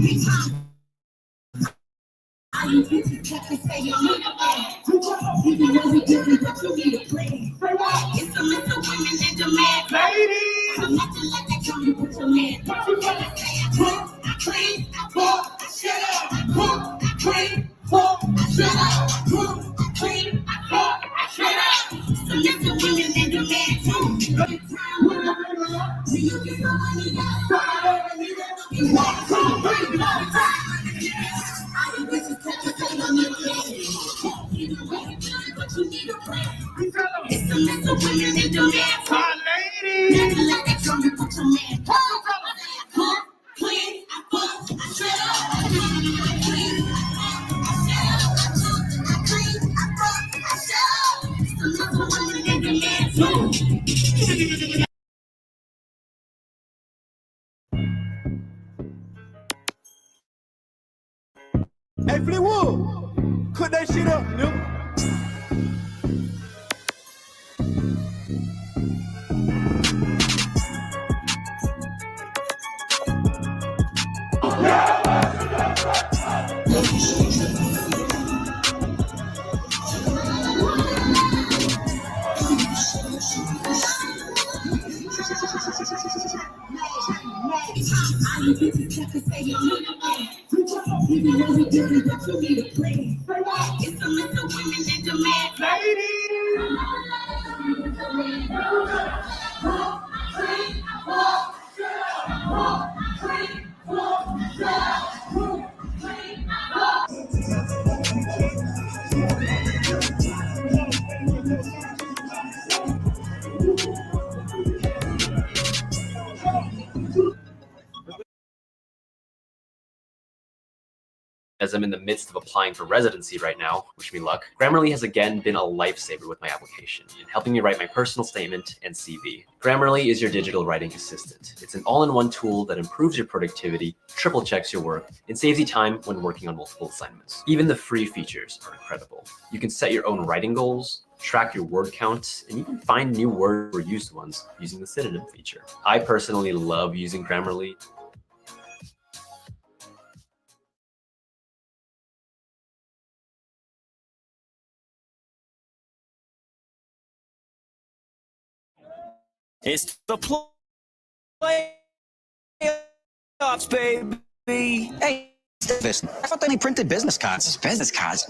I ain't bitches kept to say you need a man. Even though we different, but you need a plan. It's a list of women that demand. Ladies! I'm not to let that come you put your man. I clean, I walk, I shut up. I cook, I clean, walk, I shut up. I cook, I clean, I walk, I shut up. It's a list of women that demand too. Every time when you get some money outside, you walk so big all the time. I ain't bitches kept to say you need a man. Even though you different, but you need a plan. It's a list of women that demand too. Never let that come and put your man. Cook, clean, I fuck, I shut up. I clean, I shut up. I clean, I fuck, I shut up. It's a list of women that demand too. Hey, Fleetwood, cut that shit up, nigga. I ain't bitches kept to say you need a man. Even though we different, but you need a plan. It's a list of women that demand. As I'm in the midst of applying for residency right now, wish me luck, Grammarly has again been a lifesaver with my application in helping me write my personal statement and CV. Grammarly is your digital writing assistant. It's an all-in-one tool that improves your productivity, triple checks your work, and saves you time when working on multiple assignments. Even the free features are incredible. You can set your own writing goals, track your word count, and even find new words or used ones using the synonym feature. I personally love using Grammarly. It's the playoffs, baby. Hey, I thought they only printed business cards. Business cards.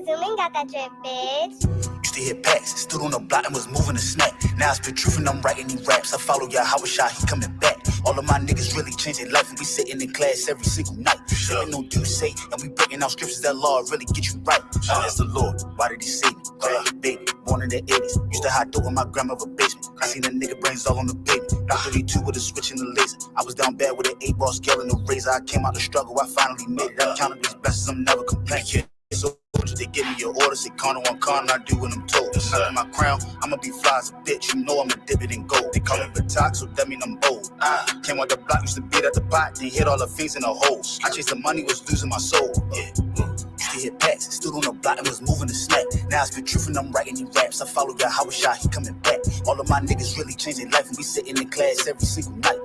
Zooming got that drip, bitch. Used to hit packs, stood on the block and was moving a snack. Now I spit truth and I'm writing these raps. I follow y'all, how shot, he coming back. All of my niggas really changing life and we sitting in class every single night. Sure. No do say, and we breaking out scriptures that law really get you right. That's the Lord, why did he save me? Baby, born in the 80s. Used to hide dope in my grandmother's basement. I seen a nigga brains all on the pavement. Now 32 with a switch and a laser. I was down bad with an 8-ball scale and a razor. I came out the struggle, I finally made it. I counted these blessings, I'm never complaining. So they give me your orders, say corner on corner, I do what I'm told. Nothing my crown, I'ma be fly as a bitch, you know I'm a dividend gold. They call me Batak, so that mean I'm bold. Came out the block, used to beat at the pot, then hit all the things in the holes. I chased the money, was losing my soul. Used to hit packs, stood on the block and was moving the snack. Now I spit truth and I'm writing these raps. I follow y'all, how shot, he coming back. All of my niggas really changing life and we sitting in class every single night.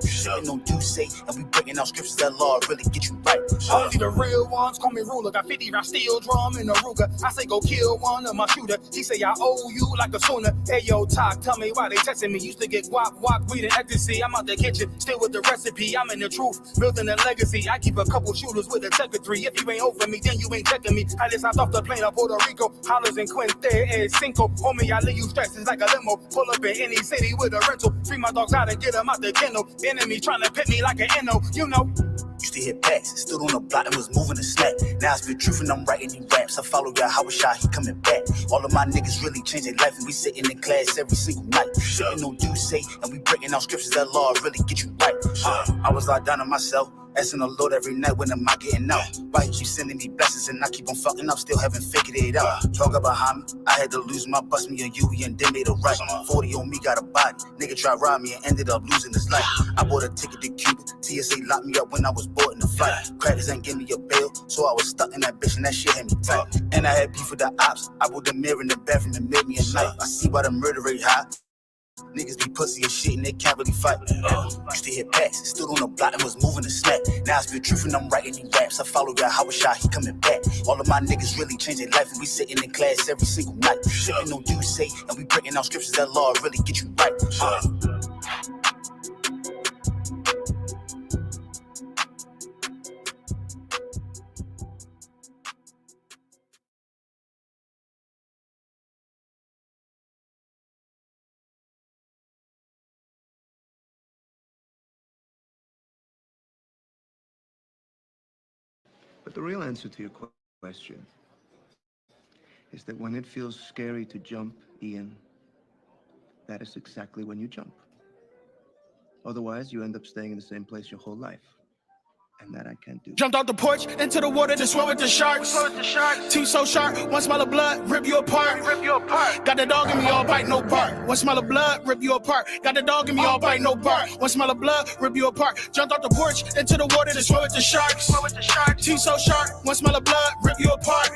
No do say, and we breaking out scriptures that law really get you right. Only the real ones call me ruler. Got 50 round steel drum in a Ruger. I say go kill one of my shooter. He say I owe you like a sooner. Hey yo, talk, tell me why they testing me. Used to get guap, weed and ecstasy. I'm out the kitchen, still with the recipe. I'm in the truth, building a legacy. I keep a couple shooters with a tech of 3. If you ain't over me, then you ain't checking me. I just hopped off the plane of Puerto Rico. Hollers and Quinte and Cinco. Homie, I leave you stressed, it's like a limo. Pull up in any city with a rental. Free my dogs out and get them out the kennel. Enemy trying to pit me like an NO, you know. Used to hit packs, stood on the block and was moving the snack. Now I spit truth and I'm writing these raps. I follow y'all, how shot, he coming back. All of my niggas really changing life and we sitting in class every single night. No do say, and we breaking out scriptures that law really get you right. I was locked down on myself. Asking the Lord every night when am I getting out? Why he keep sending me blessings and I keep on fucking up, still haven't figured it out. Talk behind me, I had to lose my bust me a Yui and then made a right. 40 on me, got a body. Nigga tried to rob me and ended up losing his life. I bought a ticket to Cuba, TSA locked me up when I was boarding the flight. Crackers ain't give me a bail, so I was stuck in that bitch and that shit had me tight. And I had beef with the ops. I put the mirror in the bathroom and made me a knife. I see why the murder rate high. Niggas be pussy and shit and they can't really fight. Used to hit packs, stood on the block and was moving the snack. Now I spit truth and I'm writing these raps. I follow your Howard Shah, he coming back. All of my niggas really changing life and we sitting in class every single night. Sipping on you say and we breaking out scriptures that law really get you right. But the real answer to your question is that when it feels scary to jump, Ian, that is exactly when you jump. Otherwise, you end up staying in the same place your whole life. And that I can't do. Jumped off the porch into the water to swim with the sharks. Teeth so sharp, one smell of blood, rip you apart. Got the dog in me, all bite, no bark. One smell of blood, rip you apart. Got the dog in me, all bite, no bark. One smell of blood, rip you apart. Jumped off the porch into the water to swim with the sharks. Teeth so sharp, one smell of blood, rip you apart.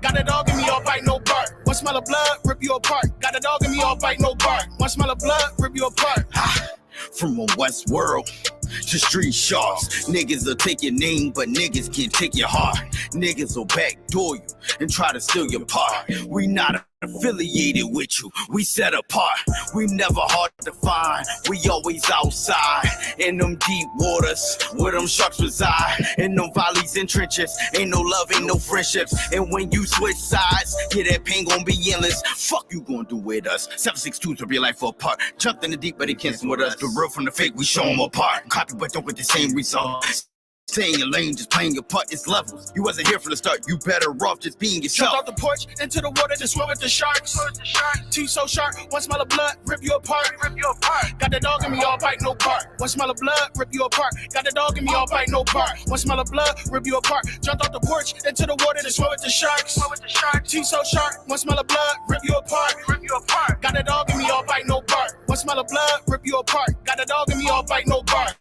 Got the dog in me, all bite, no bark. One smell of blood, rip you apart. Got the dog in me, all bite, no bark. One smell of blood, rip you apart. From a West world to street sharks. Niggas will take your name, but niggas can't take your heart. Niggas will backdoor you and try to steal your part. We not affiliated with you, we set apart. We never hard to find, we always outside. In them deep waters, where them sharks reside. In them valleys and trenches, ain't no love, ain't no friendships. And when you switch sides, yeah, that pain gon' be endless. Fuck you gon' do with us, 762 to be life apart. Jumped in the deep, but they can't swim with us. The real from the fake, we show them apart. Copy, but don't get the same results. Stay in your lane, just playing your part, it's levels. You wasn't here from the start, you better off just being yourself. Jumped off the porch into the water to swim with the sharks. Teeth so sharp, one smell of blood, rip you apart. Got the dog in me, all bite, no bark. One smell of blood, rip you apart. Got the dog in me, all bite, no bark. One smell of blood, rip you apart. Jumped off the porch into the water to swim with the sharks. Teeth so sharp, one smell of blood, rip you apart. Got the dog in me, all bite, no bark. One smell of blood, rip you apart. Got the dog in me, all bite, no bark.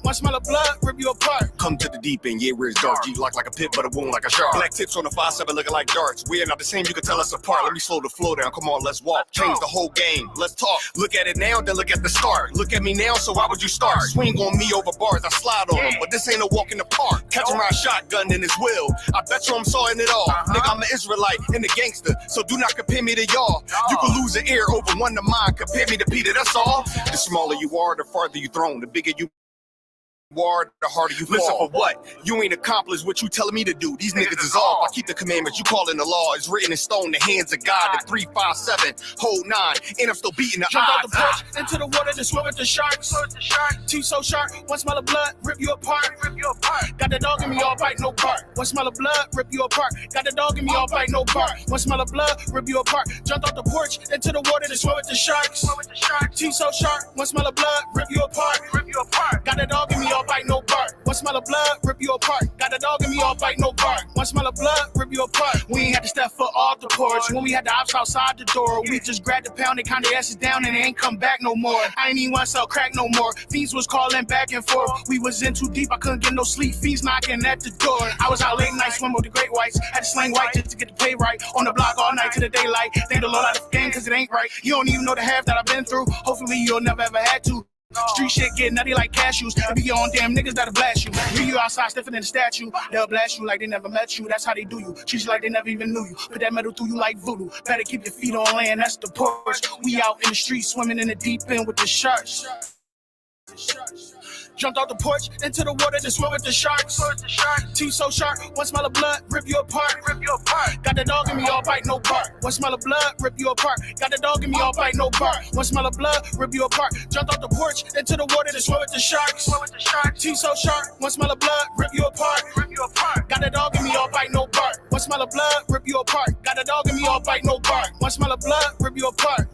One smell of blood, rip you apart. Come to the deep end, yeah, where it's dark. G locked like a pit, but a wound like a shark. Black tips on the 5-7 looking like darts. We're not the same, you can tell us apart. Let me slow the flow down, come on, let's walk. Change the whole game, let's talk. Look at it now, then look at the start. Look at me now, so why would you start? Swing on me over bars, I slide on them, but this ain't a walk in the park. Catch him around shotgun in his will. I bet you I'm sawing it all. Nigga, I'm an Israelite and a gangster, so do not compare me to y'all. You can lose an ear over one to mine, compare me to Peter, that's all. The smaller you are, the farther you thrown. The bigger you are, the harder you fall. Listen for what? You ain't accomplished what you telling me to do. These niggas is off. I keep the commandments you calling the law. It's written in stone, the hands of God. The 3, 5, 7, hold 9, and I'm still beating the Jump out odds. the porch into the water to swim with the sharks. Teeth so sharp, one smell of blood, rip you apart. Got the dog in me, all bite, no bark. One smell of blood, rip you apart. Got the dog in me, all bite, no bark. One smell of blood, rip you apart. Jumped off the porch into the water to swim with the sharks. Teeth so sharp, one smell of blood, rip you apart. Got the dog in me, all bite, no bark. One smell of blood, rip you apart. Got the dog in me, all bite, no bark. One smell of blood, rip you apart. We ain't had to step foot off the porch. When we had the ops outside the door, we just grabbed the pound, they count their asses down, and they ain't come back no more. I ain't even want to sell crack no more. Fiends was calling back and forth. We was in too deep, I couldn't get no sleep. Fiends knocking at the door. I was out late night swimming with the great whites. Had to slang white just to get the pay right. On the block all night to the daylight. Thank the Lord out of the game, cause it ain't right. You don't even know the half that I've been through. Hopefully you'll never ever had to. Street shit get nutty like cashews. It be your own damn niggas that'll blast you. Leave you outside stiffing in the statue. They'll blast you like they never met you. That's how they do you. Treat you like they never even knew you. Put that metal through you like voodoo. Better keep your feet on land, that's the porch. We out in the street swimming in the deep end with the sharks. Jumped off the porch into the water to swim with the sharks. Teeth so sharp, one smell of blood, rip you apart. Got the dog in me, all bite, no bark. One smell of blood, rip you apart. Got the dog in me, all bite, no bark. One smell of blood, rip you apart. Jumped off the porch into the water to swim with the sharks. Teeth so sharp, one smell of blood, rip you apart. Got the dog in me, all bite, no bark. One smell of blood, rip you apart. Got the dog in me, all bite, no bark. One smell of blood, rip you apart.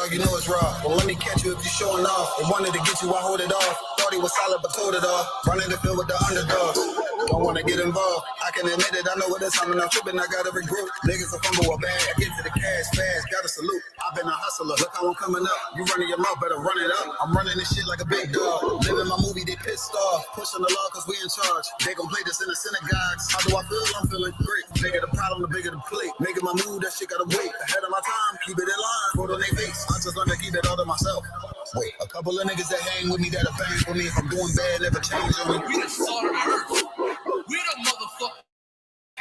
dog, you know it's raw. Well, let me catch you if you showing off. They wanted to get you, I hold it off. Thought he was solid, but told it off. Running the field with the underdogs. Don't wanna get involved. I can admit it, I know what it's. I'm not tripping, I got every group. Niggas a fumble a bag. I get to the cash fast, gotta salute. I've been a hustler, look how I'm coming up. You running your mouth, better run it up. I'm running this shit like a big dog. Living my movie, they pissed off. Pushing the law cause we in charge. They gon' play this in the synagogues. How do I feel? I'm feeling great. Bigger the problem, the bigger the plate. Making my move, that shit gotta wait. Ahead of my time, keep it in line. Put on their face. I just learned to keep it all to myself. Wait, a couple of niggas that hang with me that'll bang for me. If I'm doing bad, never change on me. We the salt of the earth. We the motherfucking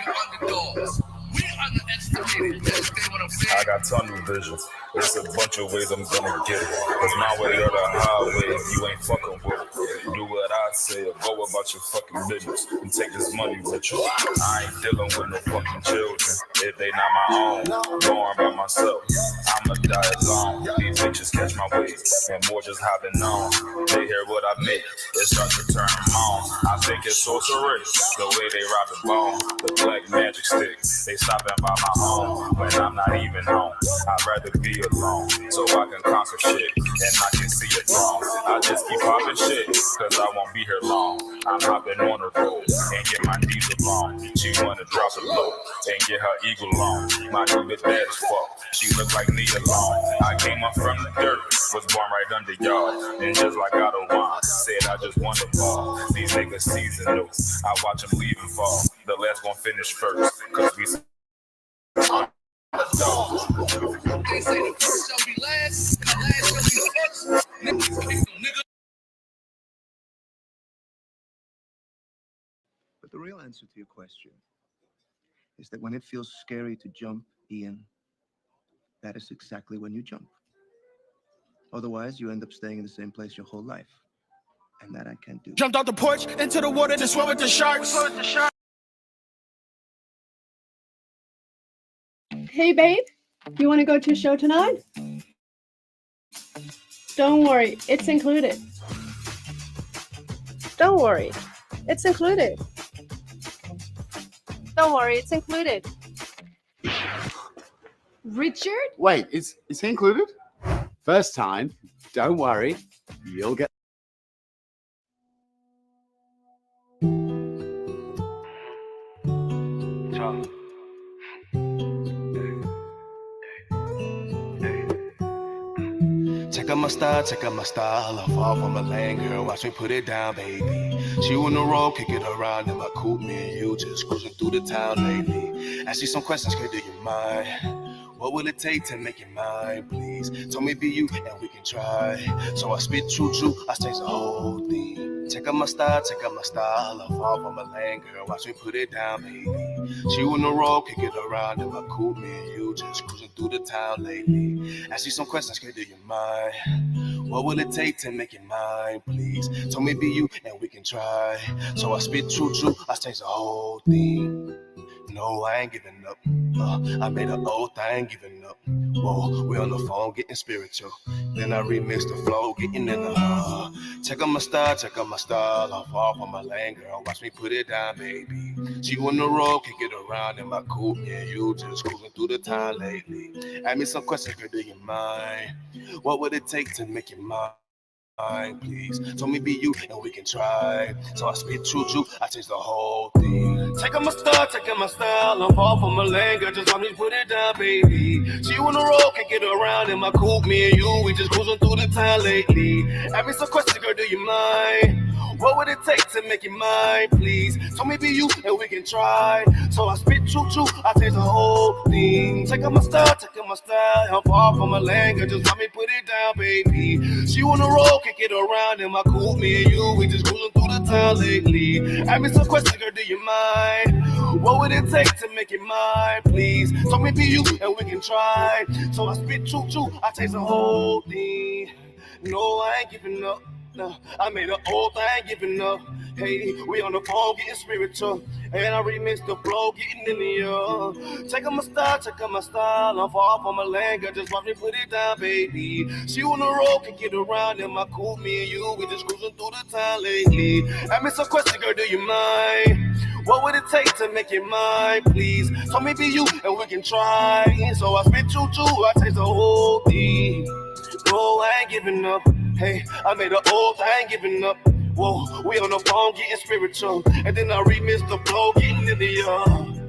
underdogs. We underestimated. You understand what I'm saying? I got tunnel vision. There's a bunch of ways I'm gonna get it. Cause my way or the highway, you ain't fucking with it. Do what I say or go about your fucking business and take this money with you. I ain't dealing with no fucking children. If they not my own, going by myself. I'ma die alone. These bitches catch my weight and more just hopping on. They hear what I make, they start to turn them on. I think it's sorcery, the way they rob the bone. The black magic stick, they stopping by my home when I'm not even home. I'd rather be alone so I can conquer shit and I can see it wrong. I just keep popping shit cause I won't be here long. I'm hopping on the road and get my diesel long. She wanna drop it low and get her eagle on. My nigga bad as fuck, she look like me alone. I came up from the dirt, was born right under y'all. And just like I don't want, said I just want the ball. These niggas seasonal, I watch them leave and fall. The last one finish first, cause we They say the first shall be last, and the last shall be first. Nigga. But the real answer to your question is that when it feels scary to jump, Ian, that is exactly when you jump. Otherwise, you end up staying in the same place your whole life. And that I can't do. Jumped out the porch into the water to swim with the sharks. Hey, babe, you want to go to a show tonight? Don't worry, it's included. Don't worry, it's included. Don't worry, it's included. Richard? Wait, is he included? First time, don't worry, you'll get. Check out my style. I fall from a lane, girl. Watch me put it down, baby. She on the road, kick it around in my coupe. Me and you just cruising through the town lately. Ask you some questions, girl, do you mind? What will it take to make you mine, please? Tell me be you and we can try. So I spit true, I change the whole thing. Check out my style. I fall from a lane, girl. Watch me put it down, baby. She on the road, kick it around in my coupe. Me and you just cruising through the town lately. Ask you some questions, girl, do you mind? What will it take to make you mine, please? Tell me be you and we can try. So I spit true, I change the whole thing. No, I ain't giving up. I made an oath, I ain't giving up. Whoa, we on the phone getting spiritual. Then I remix the flow, getting in the check out my style. I fall from my lane, girl. Watch me put it down, baby. She on the road, kick it around in my coupe. Yeah, you just cruising through the town lately. Ask me some questions, girl, do you mind? What would it take to make you mine? Please, tell me be you and we can try. So I spit true, I change the whole thing. Take out my style, I'm far from a lane, girl, just want me put it down, baby. She on the road, can get around in my coupe, me and you, we just cruising through the town lately. Ask me some questions, girl, do you mind? What would it take to make you mine, please? Tell me be you and we can try. So I spit true, I change the whole thing. Take out my style, I'm far from a lane, girl, just want me put it down, baby. She on the road, kick it around in my coupe, me and you, we just cruising through the town lately. Ask me some questions, girl, do you mind? What would it take to make it mine, please? Tell me be you and we can try. So I spit true, I change the whole thing. No, I ain't giving up. No, I made an oath, I ain't giving up. Hey, we on the phone getting spiritual. And I remix the flow, getting in the air. Check out my style. I'm far from a lane, girl, just watch me put it down, baby. She on the road, can get around in my coupe, me and you, we just cruising through the town lately. Ask me some questions, girl, do you mind? What would it take to make it mine, please? Tell me be you and we can try. So I spit true, I taste the whole thing. whoa, I ain't giving up. Hey, I made an old, I ain't giving up. Whoa, we on the phone getting spiritual. And then I remix the flow, getting in the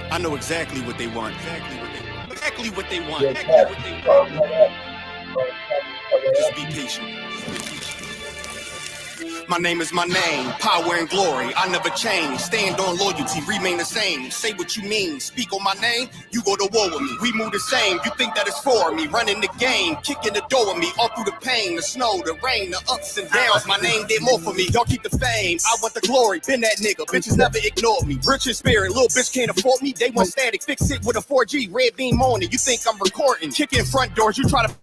I know exactly what they want. Exactly what they want. Exactly what they want. Yo, Exactly Pat, what they what want. up? Just be patient. My name is my name, power and glory. I never change. Stand on loyalty, remain the same. Say what you mean, speak on my name. You go to war with me. We move the same. You think that it's for me? Running the game, kicking the door with me. All through the pain, the snow, the rain, the ups and downs. My name did more for me. Y'all keep the fame. I want the glory. Been that nigga. Bitches never ignored me. Rich in spirit, little bitch can't afford me. They want static. Fix it with a 4G. Red beam on it. You think I'm recording? Kicking front doors. You try to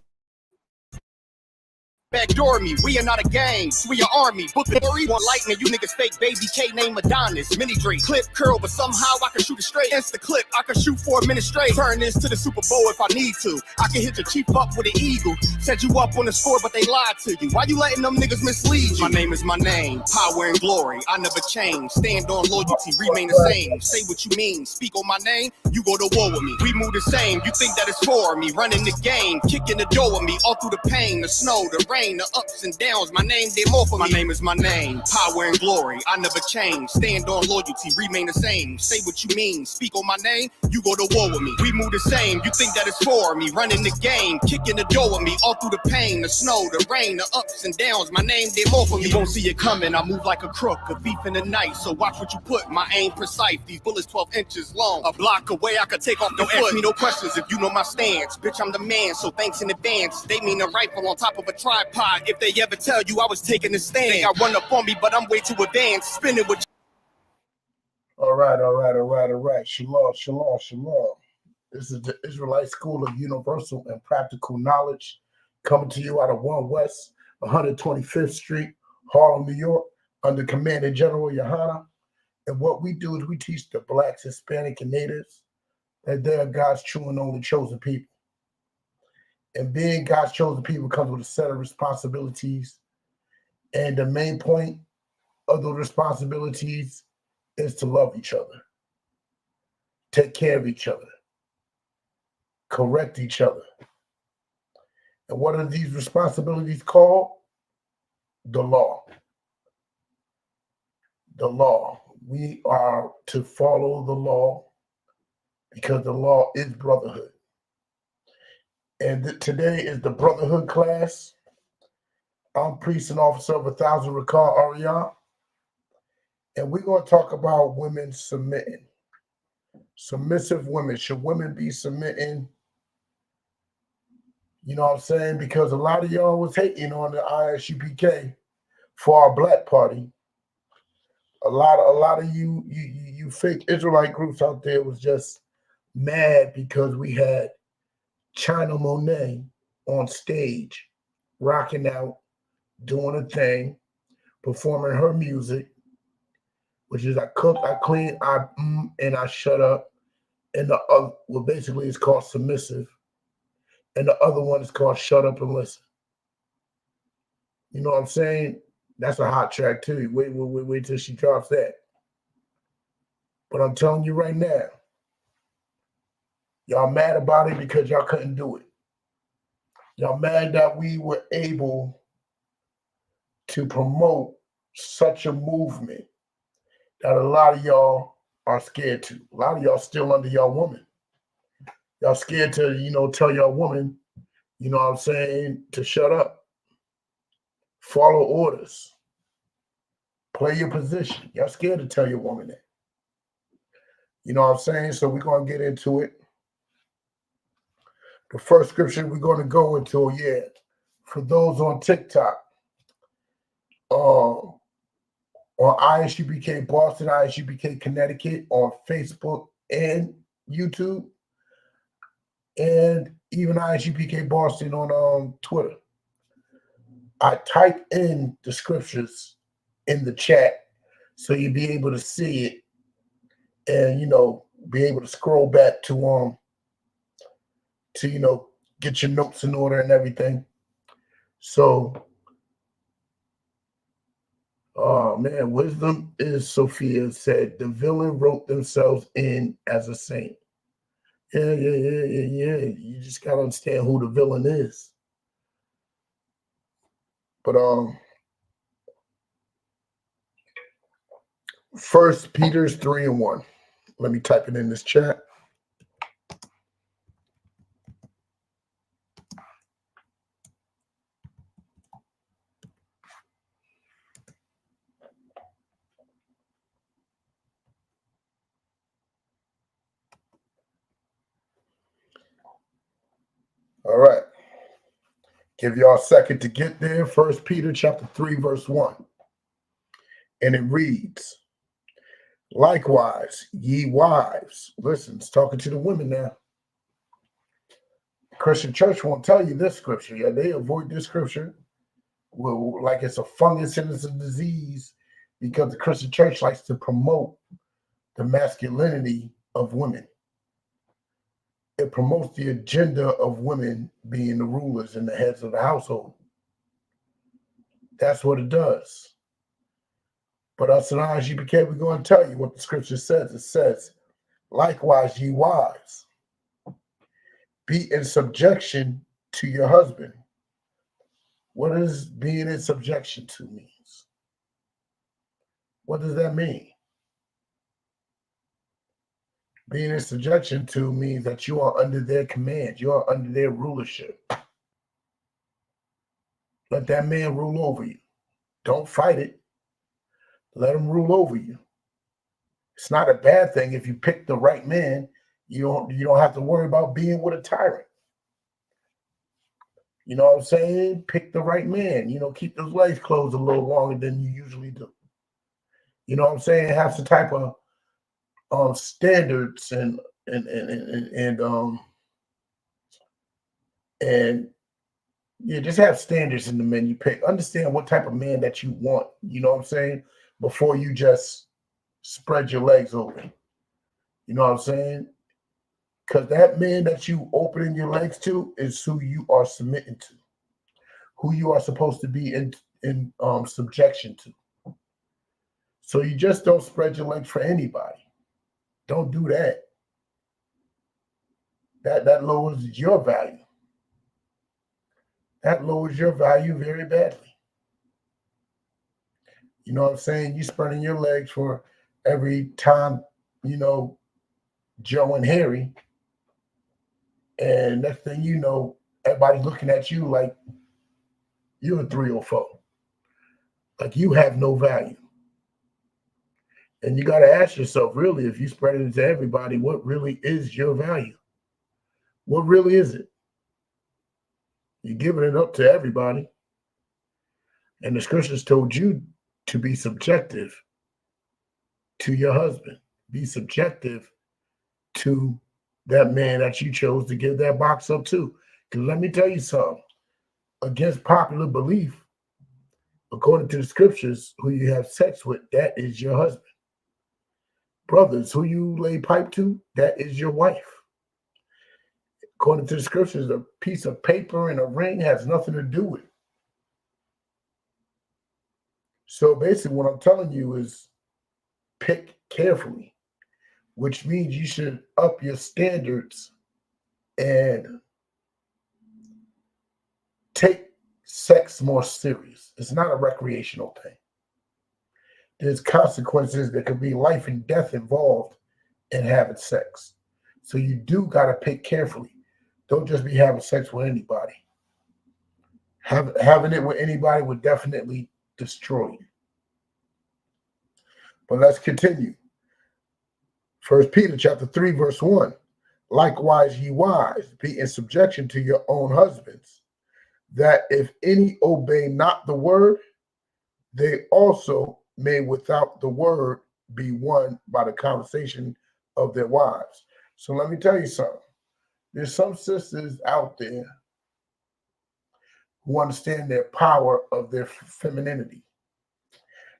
backdoor me, we are not a gang, we are army. Book the story, want lightning, you niggas fake baby K name Adonis. Mini Drake, clip curl, but somehow I can shoot it straight. Insta clip, I can shoot for a minute straight. Turn this to the Super Bowl if I need to. I can hit your chief up with an eagle. Set you up on the score, but they lied to you. Why you letting them niggas mislead you? My name is my name, power and glory. I never change. Stand on loyalty, remain the same. Say what you mean, speak on my name. You go to war with me. We move the same. You think that it's for me? Running the game, kicking the door with me. All through the pain, the snow, the rain. The ups and downs, my name did more for me. My name is my name, power and glory. I never change. Stand on loyalty, remain the same. Say what you mean, speak on my name. You go to war with me. We move the same. You think that it's for me? Running the game, kicking the door with me. All through the pain, the snow, the rain, the ups and downs. My name did more for me. You won't see it coming. I move like a crook, a thief in the night. So watch what you put. My aim precise. These bullets 12 inches long. A block away, I could take off the foot. Ask me no questions if you know my stance. Bitch, I'm the man. So thanks in advance. They mean a rifle on top of a tripod. If they ever tell you I was taking a stand, they got run up on me, but I'm way too advanced. Spinning with. All right. Shalom. This is the Israelite School of Universal and Practical Knowledge, coming to you out of 1 West 125th Street, Harlem, New York, under Commander General Yohana. And what we do is we teach the Blacks, Hispanic, and Natives that they are God's true and only chosen people. And being God's chosen people comes with a set of responsibilities. And the main point of those responsibilities is to love each other, take care of each other, correct each other. And what are these responsibilities called? The law. The law. We are to follow the law because the law is brotherhood. And today is the brotherhood class. I'm priest and officer of 1,000 Rakar Aryan. And we're going to talk about women submitting. Submissive women. Should women be submitting? You know what I'm saying? Because a lot of y'all was hating on the ISUPK for our black party. A lot of you fake Israelite groups out there was just mad because we had China Monet on stage, rocking out, doing a thing, performing her music, which is I cook, I clean, and I shut up. And the other, well, basically it's called submissive. And the other one is called Shut Up and Listen. You know what I'm saying? That's a hot track too. Wait till she drops that. But I'm telling you right now, y'all mad about it because y'all couldn't do it. Y'all mad that we were able to promote such a movement that a lot of y'all are scared to. A lot of y'all still under y'all woman. Y'all scared to, tell y'all woman, you know what I'm saying, to shut up. Follow orders. Play your position. Y'all scared to tell your woman that. You know what I'm saying? So we're going to get into it. The first scripture we're going to go into, for those on TikTok, on ISUPK Boston, ISUPK Connecticut, on Facebook and YouTube, and even ISUPK Boston on Twitter. I type in the scriptures in the chat so you'll be able to see it and, you know, be able to scroll back to you know, get your notes in order and everything. So, oh man, wisdom is Sophia said the villain wrote themselves in as a saint. Yeah. You just gotta understand who the villain is. But 1 Peter 3:1. Let me type it in this chat. All right. Give y'all a second to get there. 1 Peter chapter 3, verse 1. And it reads, likewise, ye wives. Listen, it's talking to the women now. The Christian church won't tell you this scripture. Yeah, they avoid this scripture like it's a fungus and it's a disease because the Christian church likes to promote the masculinity of women. It promotes the agenda of women being the rulers and the heads of the household. That's what it does. But us in ISUPK, we're going to tell you what the scripture says. It says, likewise, ye wives, be in subjection to your husband. What does being in subjection to means? What does that mean? Being in subjection to means that you are under their command. You are under their rulership. Let that man rule over you. Don't fight it. Let him rule over you. It's not a bad thing if you pick the right man. You don't have to worry about being with a tyrant. You know what I'm saying? Pick the right man. You know, keep those legs closed a little longer than you usually do. You know what I'm saying? Have some type of standards and yeah, just have standards in the men you pick. Understand what type of man that you want. You know what I'm saying? Before you just spread your legs open. You know what I'm saying? Because that man that you opening your legs to is who you are submitting to, who you are supposed to be in subjection to. So you just don't spread your legs for anybody. Don't do that. That lowers your value. That lowers your value very badly. You know what I'm saying? You spreading your legs for every time, you know, Joe and Harry. And next thing you know, everybody's looking at you like you're a 304. Like you have no value. And you got to ask yourself, really, if you spread it to everybody, what really is your value? What really is it? You're giving it up to everybody. And the scriptures told you to be subjective to your husband. Be subjective to that man that you chose to give that box up to. Because let me tell you something. Against popular belief, according to the scriptures, who you have sex with, that is your husband. Brothers, who you lay pipe to, that is your wife. According to the scriptures, a piece of paper and a ring has nothing to do with it. So basically what I'm telling you is pick carefully, which means you should up your standards and take sex more serious. It's not a recreational thing. There's consequences. There could be life and death involved in having sex. So you do got to pick carefully. Don't just be having sex with anybody. Having it with anybody would definitely destroy you. But let's continue. 1 Peter chapter 3, verse 1. Likewise, ye wives, be in subjection to your own husbands, that if any obey not the word, they also may without the word be won by the conversation of their wives. So let me tell you something. There's some sisters out there who understand their power of their femininity.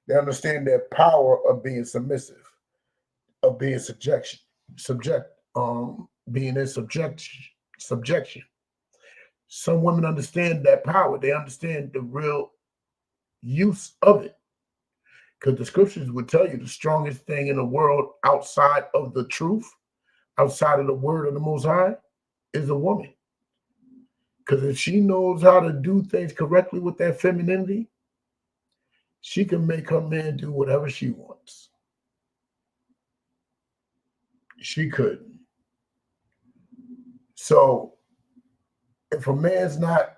They understand their power of being submissive, of being being in subjection. Some women understand that power. They understand the real use of it. Because the scriptures would tell you the strongest thing in the world outside of the truth, outside of the word of the Most High, is a woman. Because if she knows how to do things correctly with that femininity, she can make her man do whatever she wants. She could. So if a man's not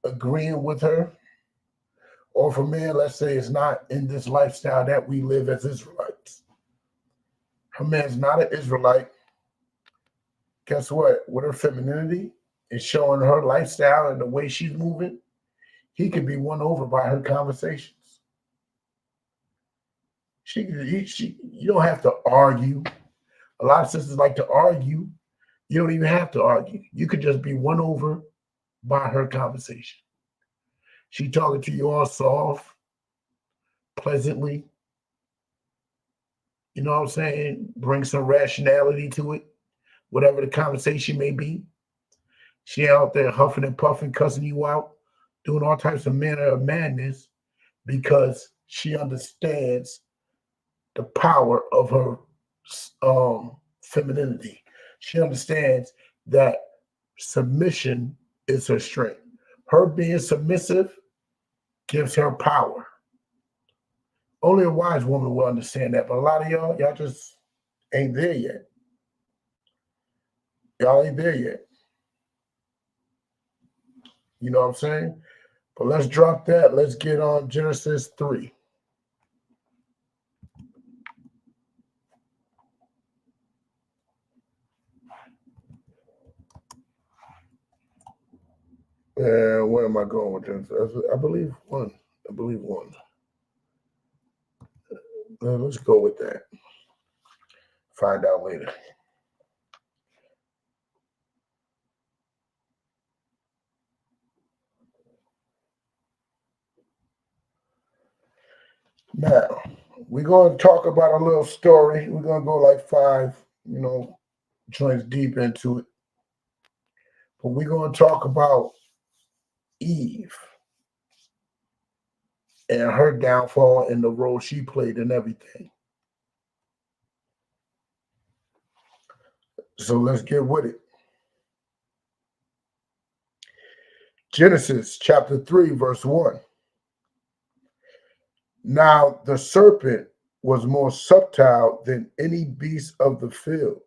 agreeing with her, or if a man, let's say, is not in this lifestyle that we live as Israelites, her man's not an Israelite, guess what? With her femininity and showing her lifestyle and the way she's moving, he could be won over by her conversations. You don't have to argue. A lot of sisters like to argue. You don't even have to argue. You could just be won over by her conversation. She talking to you all soft, pleasantly. You know what I'm saying? Bring some rationality to it, whatever the conversation may be. She out there huffing and puffing, cussing you out, doing all types of manner of madness because she understands the power of her femininity. She understands that submission is her strength. Her being submissive gives her power. Only a wise woman will understand that, but a lot of y'all just ain't there yet. Y'all ain't there yet. You know what I'm saying? But let's drop that. Let's get on Genesis 3. And where am I going with this? I believe one. Let's go with that. Find out later. Now, we're going to talk about a little story. We're going to go like 5, joints deep into it. But we're going to talk about Eve and her downfall and the role she played in everything. So let's get with it. Genesis chapter 3, verse 1. Now the serpent was more subtle than any beast of the field,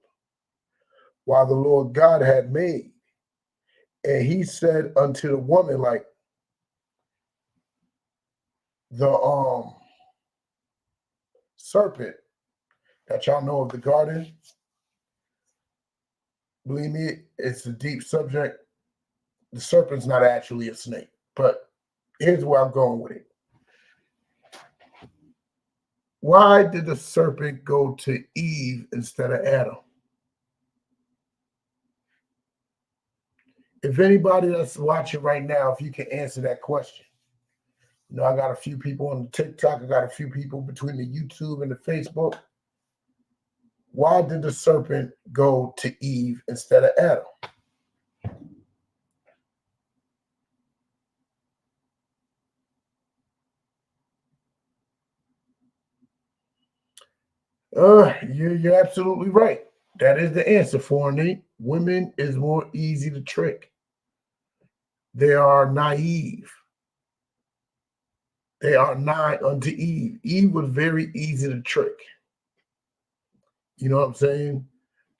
while the Lord God had made. And he said unto the woman, like the serpent that y'all know of the garden. Believe me, it's a deep subject. The serpent's not actually a snake, but here's where I'm going with it. Why did the serpent go to Eve instead of Adam? If anybody that's watching right now, if you can answer that question. I got a few people on the TikTok. I got a few people between the YouTube and the Facebook. Why did the serpent go to Eve instead of Adam? You're absolutely right. That is the answer for me. Women is more easy to trick. They are naive. They are nigh unto Eve. Eve was very easy to trick. You know what I'm saying?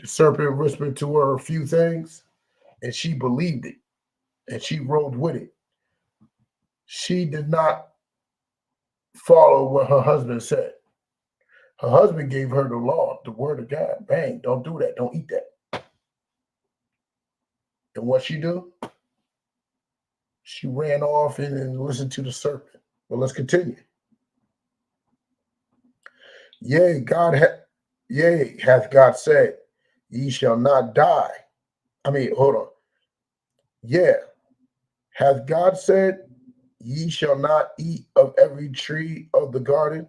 The serpent whispered to her a few things, and she believed it, and she rode with it. She did not follow what her husband said. Her husband gave her the law, the word of God. Bang, don't do that. Don't eat that. And what she do? She ran off and listened to the serpent. Well, let's continue. Yea, hath God said, ye shall not die. I mean, hold on. Yeah. Hath God said, ye shall not eat of every tree of the garden?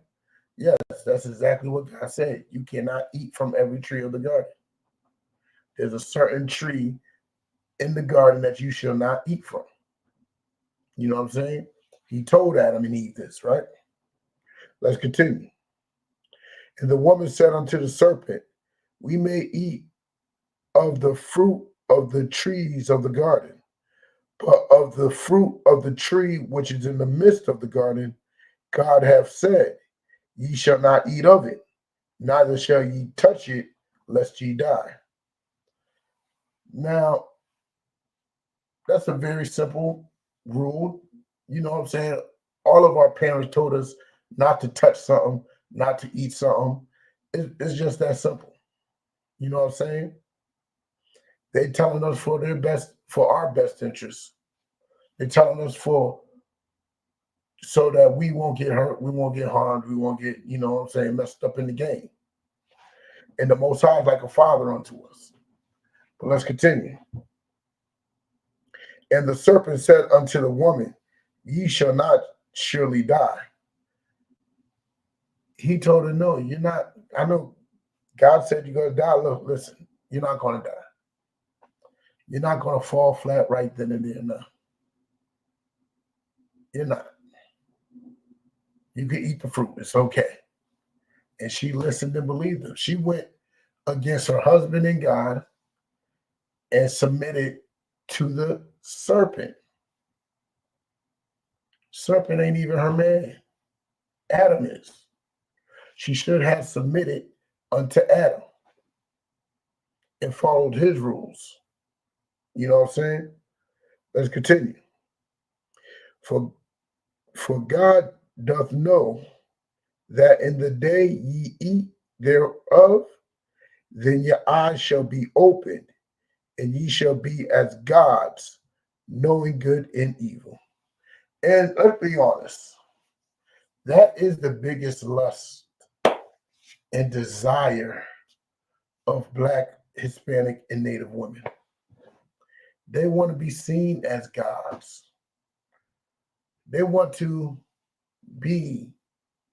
Yes, that's exactly what God said. You cannot eat from every tree of the garden. There's a certain tree in the garden that you shall not eat from. You know what I'm saying? He told Adam and Eve this, right? Let's continue. And the woman said unto the serpent, we may eat of the fruit of the trees of the garden, but of the fruit of the tree which is in the midst of the garden, God hath said, ye shall not eat of it, neither shall ye touch it, lest ye die. Now, that's a very simple rule. You know what I'm saying? All of our parents told us not to touch something, not to eat something. It's just that simple. You know what I'm saying? They're telling us for their best, for our best interests. They're telling us so that we won't get hurt, we won't get harmed, we won't get, you know what I'm saying, messed up in the game. And the Most High is like a father unto us. But let's continue. And the serpent said unto the woman, ye shall not surely die. He told her, no, you're not. I know God said you're going to die. Look, listen, you're not going to die. You're not going to fall flat right then and there. No. You're not. You can eat the fruit. It's okay. And she listened and believed him. She went against her husband and God and submitted to the serpent. Serpent ain't even her man. Adam is. She should have submitted unto Adam and followed his rules. You know what I'm saying? Let's continue. For God doth know that in the day ye eat thereof, then your eyes shall be opened, and ye shall be as gods, knowing good and evil. And let's be honest, that is the biggest lust and desire of Black, Hispanic, and Native women. They want to be seen as gods. They want to be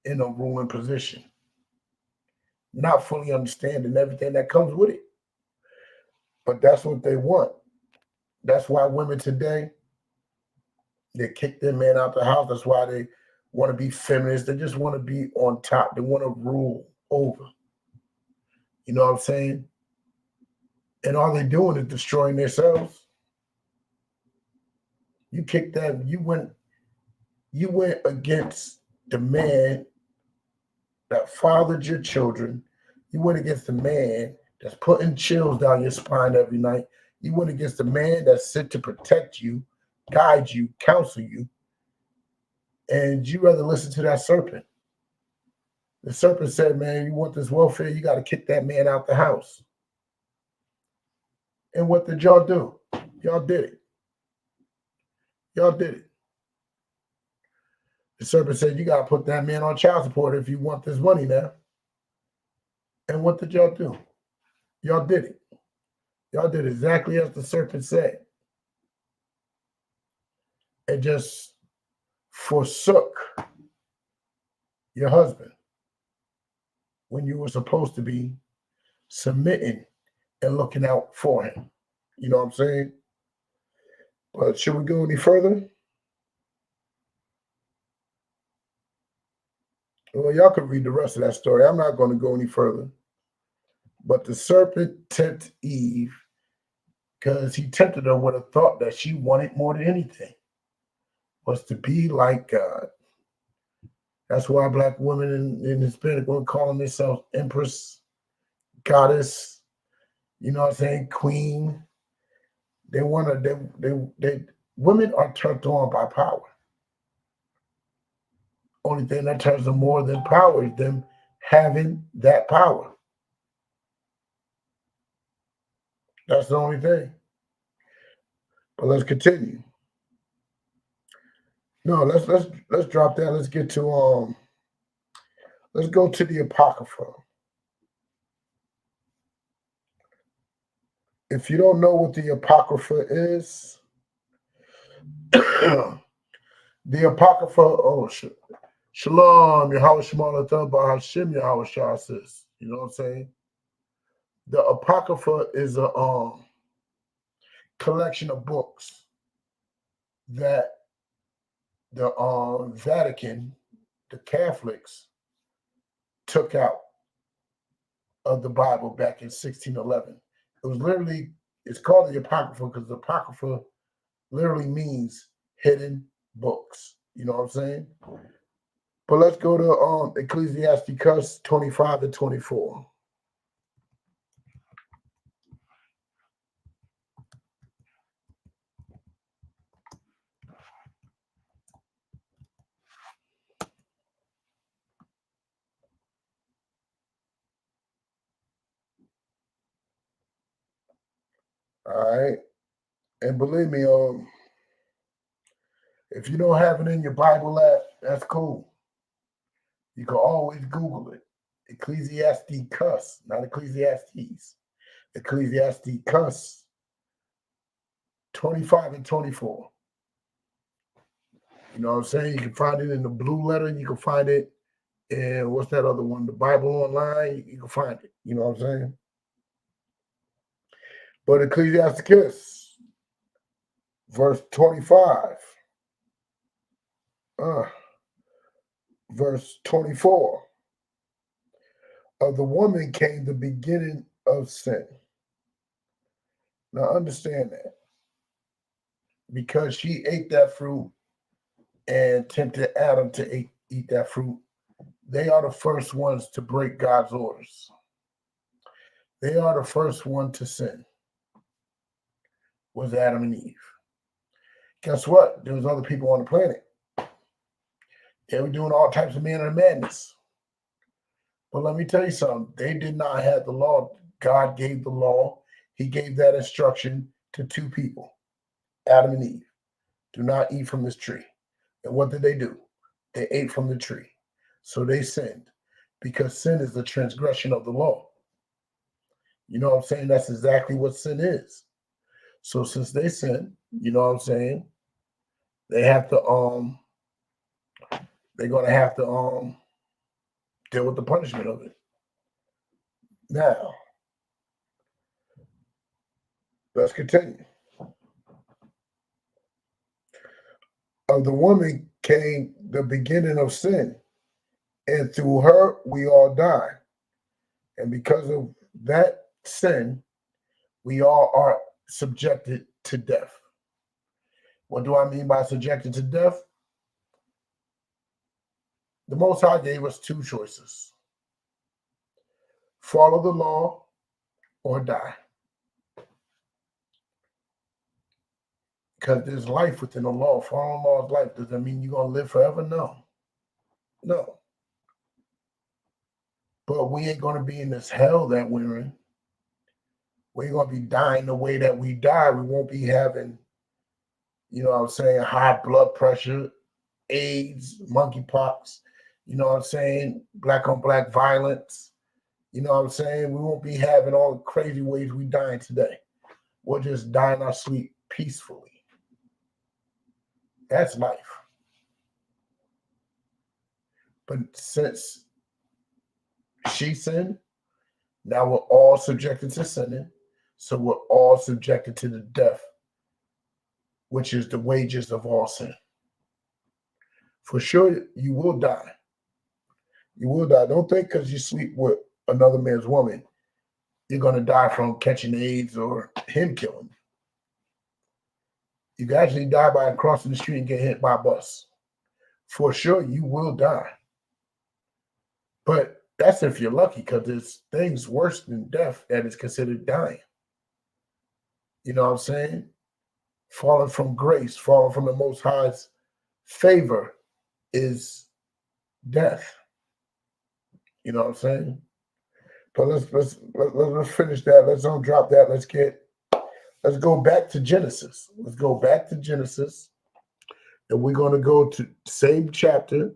in a ruling position, not fully understanding everything that comes with it. But that's what they want. That's why women today, they kick their man out the house. That's why they want to be feminists. They just want to be on top. They want to rule over. You know what I'm saying? And all they're doing is destroying themselves. You kicked that. You went against the man that fathered your children. You went against the man that's putting chills down your spine every night. You went against the man that's sent to protect you, guide you, counsel you. And you rather listen to that serpent. The serpent said, man, you want this welfare, you got to kick that man out the house. And what did y'all do? Y'all did it. Y'all did it. The serpent said, you got to put that man on child support if you want this money now. And what did y'all do? Y'all did it. Y'all did exactly as the serpent said. And just forsook your husband when you were supposed to be submitting and looking out for him. You know what I'm saying? But should we go any further? Well, y'all can read the rest of that story. I'm not going to go any further. But the serpent tempted Eve because he tempted her with a thought that she wanted more than anything, was to be like God. That's why Black women in Hispanic women calling themselves empress, goddess, you know what I'm saying, queen. They want to, they women are turned on by power. Only thing that turns them more than power is them having that power. That's the only thing. But let's continue. No, let's drop that. Let's get to let's go to the Apocrypha. If you don't know what the Apocrypha is, the Apocrypha, Shalom, Yahweh Shemar Lathabah Hashem Yahweh Shah says, you know what I'm saying? The Apocrypha is a collection of books that the Vatican, the Catholics, took out of the Bible back in 1611. It was literally, it's called the Apocrypha because the Apocrypha literally means hidden books. You know what I'm saying? But let's go to Ecclesiasticus 25 and 24. All right. And believe me, if you don't have it in your Bible app, that's cool. You can always Google it. Ecclesiasticus, not Ecclesiastes. Ecclesiasticus 25 and 24. You know what I'm saying? You can find it in the blue letter. You can find it in, what's that other one? The Bible Online. You can find it. You know what I'm saying? But Ecclesiasticus, verse 25, verse 24. Of the woman came the beginning of sin. Now understand that. Because she ate that fruit and tempted Adam to eat that fruit, they are the first ones to break God's orders. They are the first one to sin. Was Adam and Eve. Guess what? There was other people on the planet. They were doing all types of manner of madness. But let me tell you something. They did not have the law. God gave the law. He gave that instruction to two people, Adam and Eve. Do not eat from this tree. And what did they do? They ate from the tree. So they sinned because sin is the transgression of the law. You know what I'm saying? That's exactly what sin is. So since they sinned, you know what I'm saying? They have to they're gonna have to deal with the punishment of it. Now, let's continue. Of the woman came the beginning of sin, and through her we all die. And because of that sin, we all are subjected to death. What do I mean by subjected to death? The Most High gave us two choices: follow the law or die. Because there's life within the law. Following the law is life. Does that mean you're going to live forever? No. No. But we ain't going to be in this hell that we're in. We ain't going to be dying the way that we die. We won't be having, you know what I'm saying, high blood pressure, AIDS, monkeypox, you know what I'm saying, black on black violence. You know what I'm saying? We won't be having all the crazy ways we dying today. We'll just die in our sleep peacefully. That's life. But since she sinned, now we're all subjected to sinning. So we're all subjected to the death, which is the wages of all sin. For sure, you will die. You will die. Don't think because you sleep with another man's woman, you're going to die from catching AIDS or him killing you. You can actually die by crossing the street and get hit by a bus. For sure, you will die. But that's if you're lucky, because there's things worse than death that is considered dying. You know what I'm saying? Falling from grace, falling from the Most High's favor is death. You know what I'm saying? But let's finish that. Let's don't drop that. Let's go back to Genesis. Let's go back to Genesis. And we're going to go to same chapter,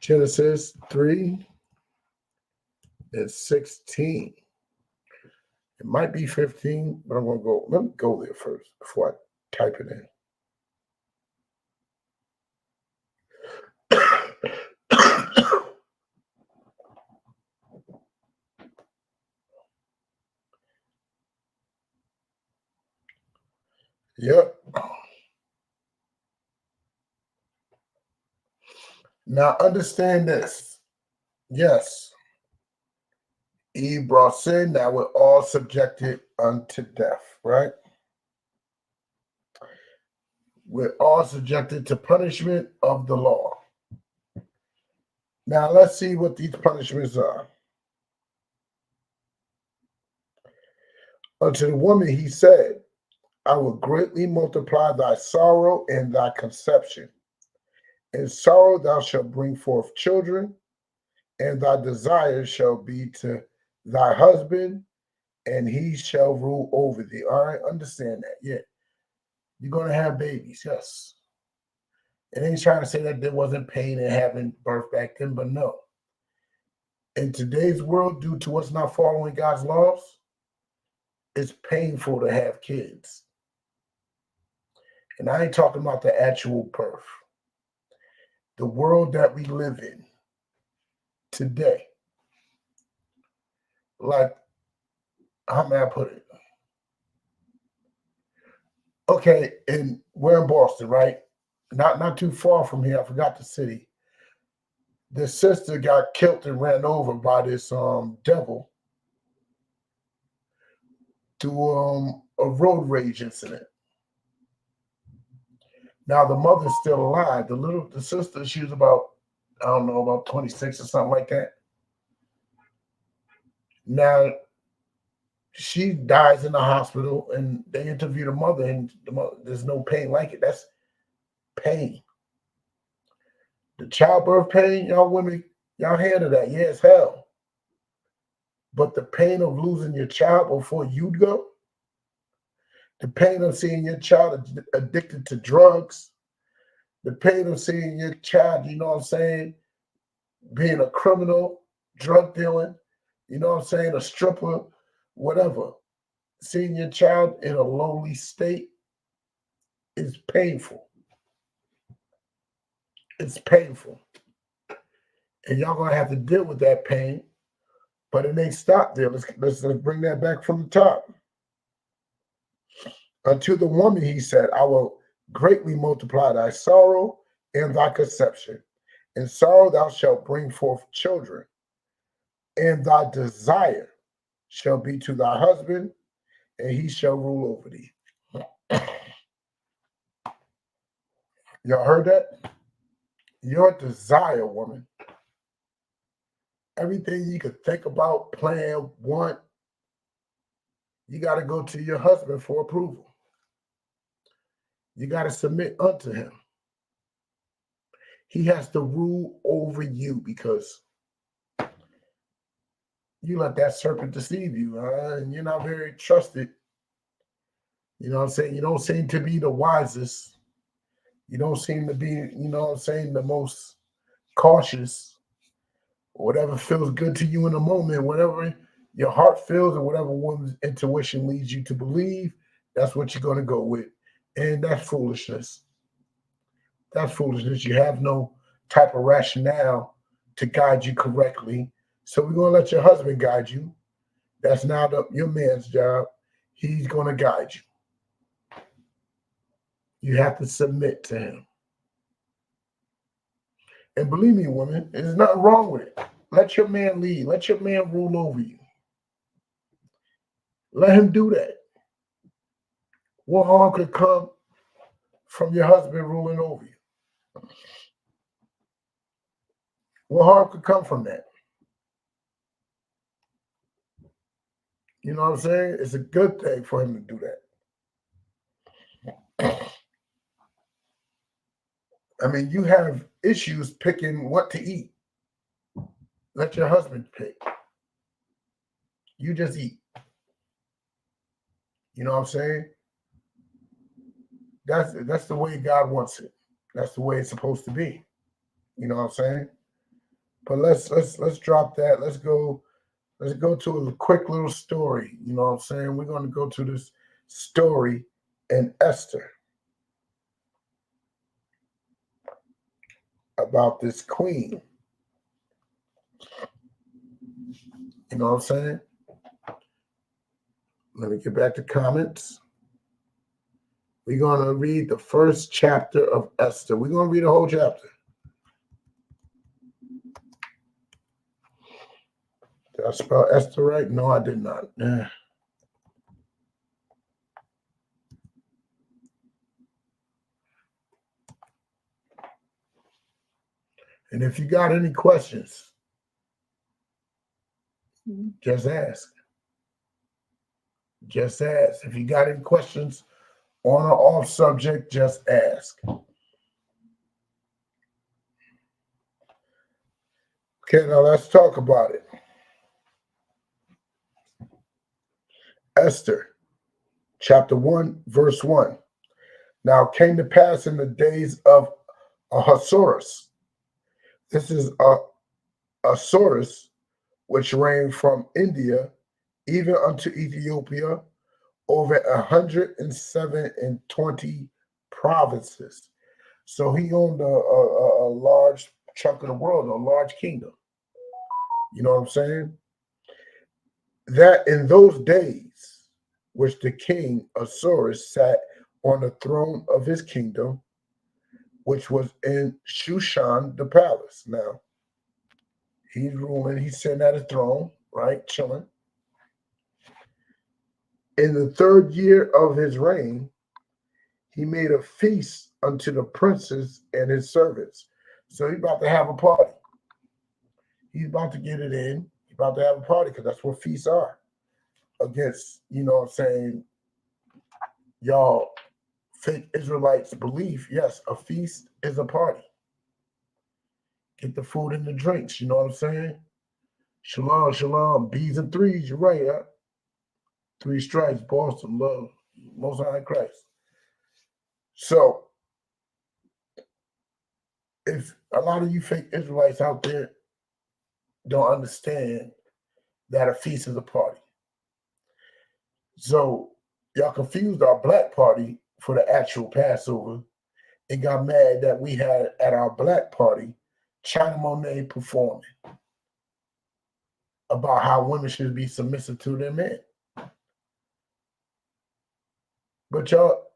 Genesis 3 and 16. It might be 15, but I'm going to go. Let me go there first before I type it in. Yep. Now understand this. Yes, Eve brought sin, that we're all subjected unto death, right? We're all subjected to punishment of the law. Now let's see what these punishments are. Unto the woman he said, I will greatly multiply thy sorrow and thy conception. In sorrow thou shalt bring forth children, and thy desire shall be to thy husband, and he shall rule over thee. All right, understand that. Yeah. You're going to have babies, yes. It ain't trying to say that there wasn't pain in having birth back then, but no. In today's world, due to us not following God's laws, it's painful to have kids. And I ain't talking about the actual birth. The world that we live in today, like, how may I put it? Okay, and we're in Boston, right? Not too far from here. I forgot the city. The sister got killed and ran over by this devil through a road rage incident. Now the mother's still alive. The sister, she was about, I don't know, about 26 or something like that. Now she dies in the hospital, and they interview the mother, and there's no pain like it. That's pain. The childbirth pain, y'all women, y'all handle that. Yeah, it's hell. But the pain of losing your child before you go, the pain of seeing your child addicted to drugs, the pain of seeing your child, you know what I'm saying, being a criminal, drug dealing, you know what I'm saying, a stripper, whatever. Seeing your child in a lonely state is painful. It's painful. And y'all gonna have to deal with that pain, but it ain't stopped there. Let's bring that back from the top. Unto the woman he said, I will greatly multiply thy sorrow and thy conception. In sorrow thou shalt bring forth children, and thy desire shall be to thy husband, and he shall rule over thee. Y'all heard that? Your desire, woman. Everything you could think about, plan, want, you got to go to your husband for approval. You got to submit unto him. He has to rule over you because you let that serpent deceive you, and you're not very trusted. You know what I'm saying? You don't seem to be the wisest. You don't seem to be, you know what I'm saying, the most cautious. Whatever feels good to you in the moment, whatever your heart feels, or whatever one's intuition leads you to believe, that's what you're going to go with. And that's foolishness. That's foolishness. You have no type of rationale to guide you correctly. So we're going to let your husband guide you. That's now your man's job. He's going to guide you. You have to submit to him. And believe me, woman, there's nothing wrong with it. Let your man lead. Let your man rule over you. Let him do that. What harm could come from your husband ruling over you? What harm could come from that? You know what I'm saying? It's a good thing for him to do that. I mean, you have issues picking what to eat. Let your husband pick. You just eat. You know what I'm saying? That's the way God wants it. That's the way it's supposed to be. You know what I'm saying? But let's drop that. Let's go Let's go to a quick little story. You know what I'm saying? We're going to go to this story in Esther about this queen. You know what I'm saying? Let me get back to comments. We're going to read the first chapter of Esther. We're going to read the whole chapter. Did I spell Esther right? No, I did not. And if you got any questions, just ask. Just ask. If you got any questions on or off subject, just ask. Okay, now let's talk about it. Esther, chapter 1, verse 1. Now it came to pass in the days of Ahasuerus. This is Ahasuerus, which reigned from India even unto Ethiopia, over 120 provinces. So he owned a large chunk of the world, a large kingdom. You know what I'm saying? That in those days, which the king Ahasuerus sat on the throne of his kingdom, which was in Shushan, the palace. Now, he's ruling, he's sitting at a throne, right, chilling. In the 3rd year of his reign, he made a feast unto the princes and his servants. So he's about to have a party. He's about to get it in. He's about to have a party because that's what feasts are. Against, you know what I'm saying, y'all fake Israelites belief, yes, a feast is a party. Get the food and the drinks, you know what I'm saying? Shalom, shalom, B's and threes, you're right, huh? 3 stripes, Boston, love, Most High Christ. So, if a lot of you fake Israelites out there don't understand that a feast is a party. So, y'all confused our black party for the actual Passover and got mad that we had at our black party China Monet performing about how women should be submissive to their men. But y'all,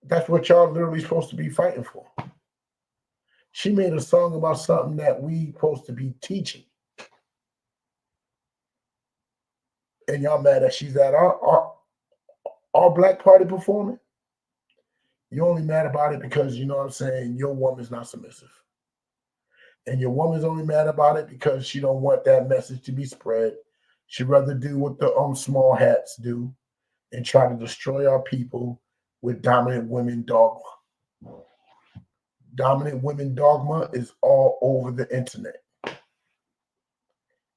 that's what y'all literally supposed to be fighting for. She made a song about something that we supposed to be teaching. And y'all mad that she's at our black party performing? You only mad about it because, you know what I'm saying, your woman's not submissive. And your woman's only mad about it because she don't want that message to be spread. She'd rather do what the small hats do and try to destroy our people with dominant women dogma. Dominant women dogma is all over the internet.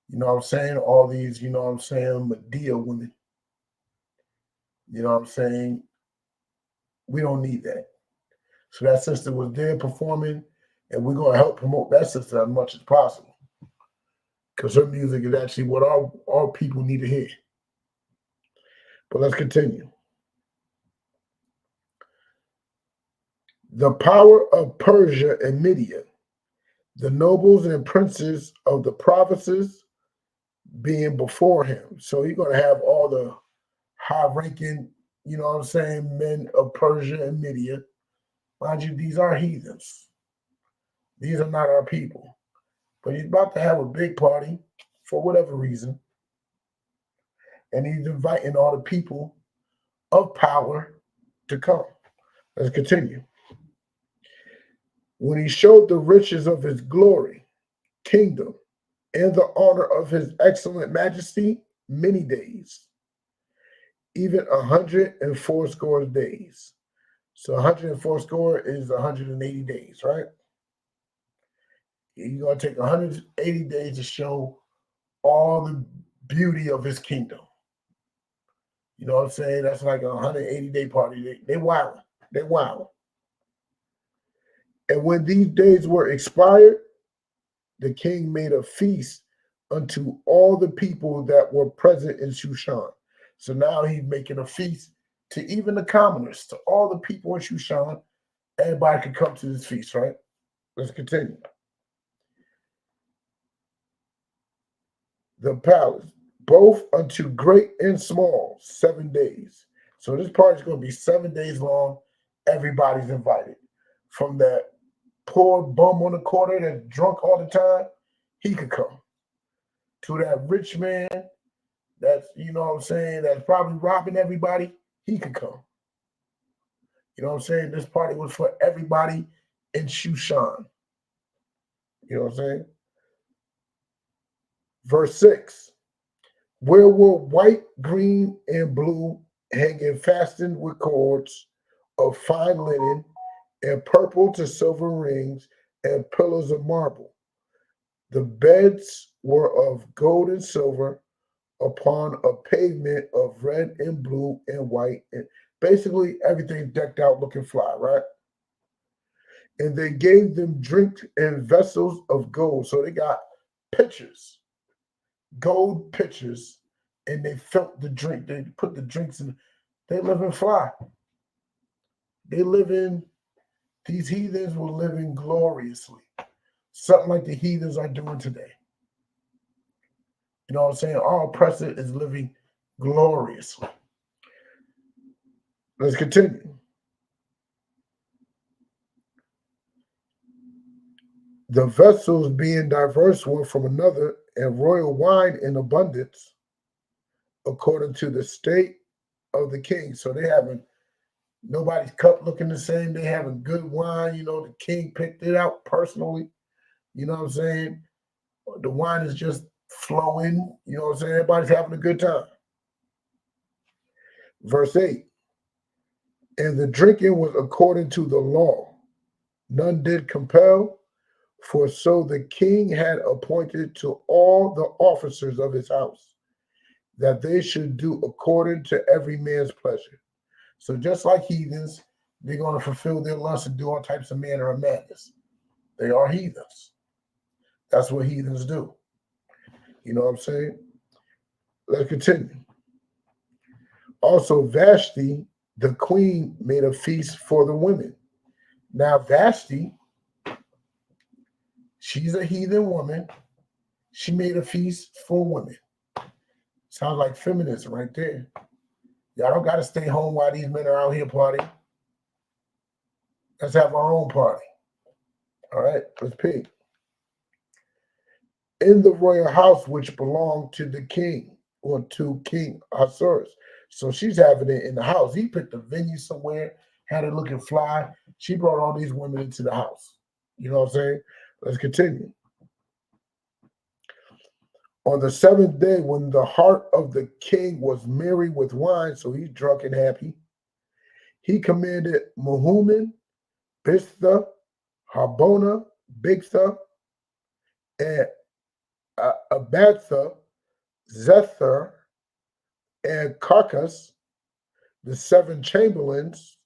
You know what I'm saying? All these, you know what I'm saying, Medea women. You know what I'm saying? We don't need that. So that sister was there performing, and we're going to help promote that sister as much as possible. Because her music is actually what our people need to hear. But let's continue. The power of Persia and Media, the nobles and princes of the provinces being before him. So you're going to have all the high-ranking, you know what I'm saying, men of Persia and Media. Mind you, these are heathens. These are not our people. But he's about to have a big party for whatever reason. And he's inviting all the people of power to come. Let's continue. When he showed the riches of his glory, kingdom, and the honor of his excellent majesty many days, even 180 days. So 180 is 180 days, right? You're going to take 180 days to show all the beauty of his kingdom. You know what I'm saying? That's like a 180-day party. They wild. They wild. And when these days were expired, the king made a feast unto all the people that were present in Shushan. So now he's making a feast to even the commoners, to all the people in Shushan. Everybody can come to this feast, right? Let's continue. The palace, both unto great and small, 7 days. So this party is going to be 7 days long. Everybody's invited. From that poor bum on the corner that's drunk all the time, he could come. To that rich man that's, you know what I'm saying, that's probably robbing everybody, he could come. You know what I'm saying? This party was for everybody in Shushan. You know what I'm saying? Verse 6. Where were white, green, and blue hanging fastened with cords of fine linen, and purple to silver rings, and pillars of marble. The beds were of gold and silver upon a pavement of red and blue and white. And basically everything decked out looking fly, right? And they gave them drink in vessels of gold. So they got pitchers, gold pitchers, and they filled the drink. They put the drinks in. They live in fly. They live in, these heathens were living gloriously. Something like the heathens are doing today. You know what I'm saying? Our oppressor is living gloriously. Let's continue. The vessels being diverse one from another, and royal wine in abundance, according to the state of the king. So they having nobody's cup looking the same. They having good wine. You know, the king picked it out personally. You know what I'm saying? The wine is just flowing. You know what I'm saying? Everybody's having a good time. Verse 8. And the drinking was according to the law. None did compel, for so the king had appointed to all the officers of his house, that they should do according to every man's pleasure. So just like heathens, they're going to fulfill their lust and do all types of manner of madness. They are heathens. That's what heathens do. You know what I'm saying? Let's continue. Also, Vashti, the queen, made a feast for the women. Now, Vashti, she's a heathen woman. She made a feast for women. Sounds like feminism right there. Y'all don't got to stay home while these men are out here partying. Let's have our own party. All right, let's pick. In the royal house which belonged to the king, or to King Ahasuerus. So she's having it in the house. He picked a venue somewhere, had it looking fly. She brought all these women into the house. You know what I'm saying? Let's continue. On the 7th day, when the heart of the king was merry with wine, so he's drunk and happy, he commanded Mehuman, Biztha, Harbona, Bigtha, and Abatha, Zethar, and Carcass, the 7 chamberlains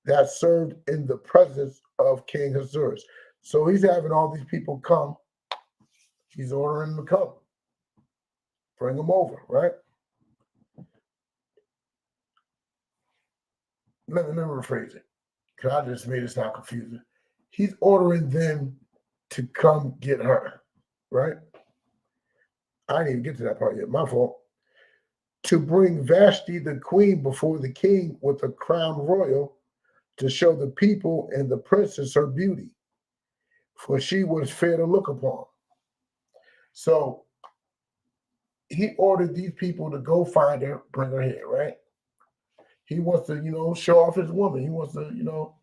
that served in the presence of King Ahasuerus. So he's having all these people come. He's ordering them to come. Bring them over, right? Let me rephrase it, because I just made it sound confusing. He's ordering them to come get her, right? I didn't even get to that part yet. My fault. To bring Vashti the queen before the king with a crown royal, to show the people and the princess her beauty, for she was fair to look upon. So he ordered these people to go find her, bring her here, right? He wants to, show off his woman. He wants to,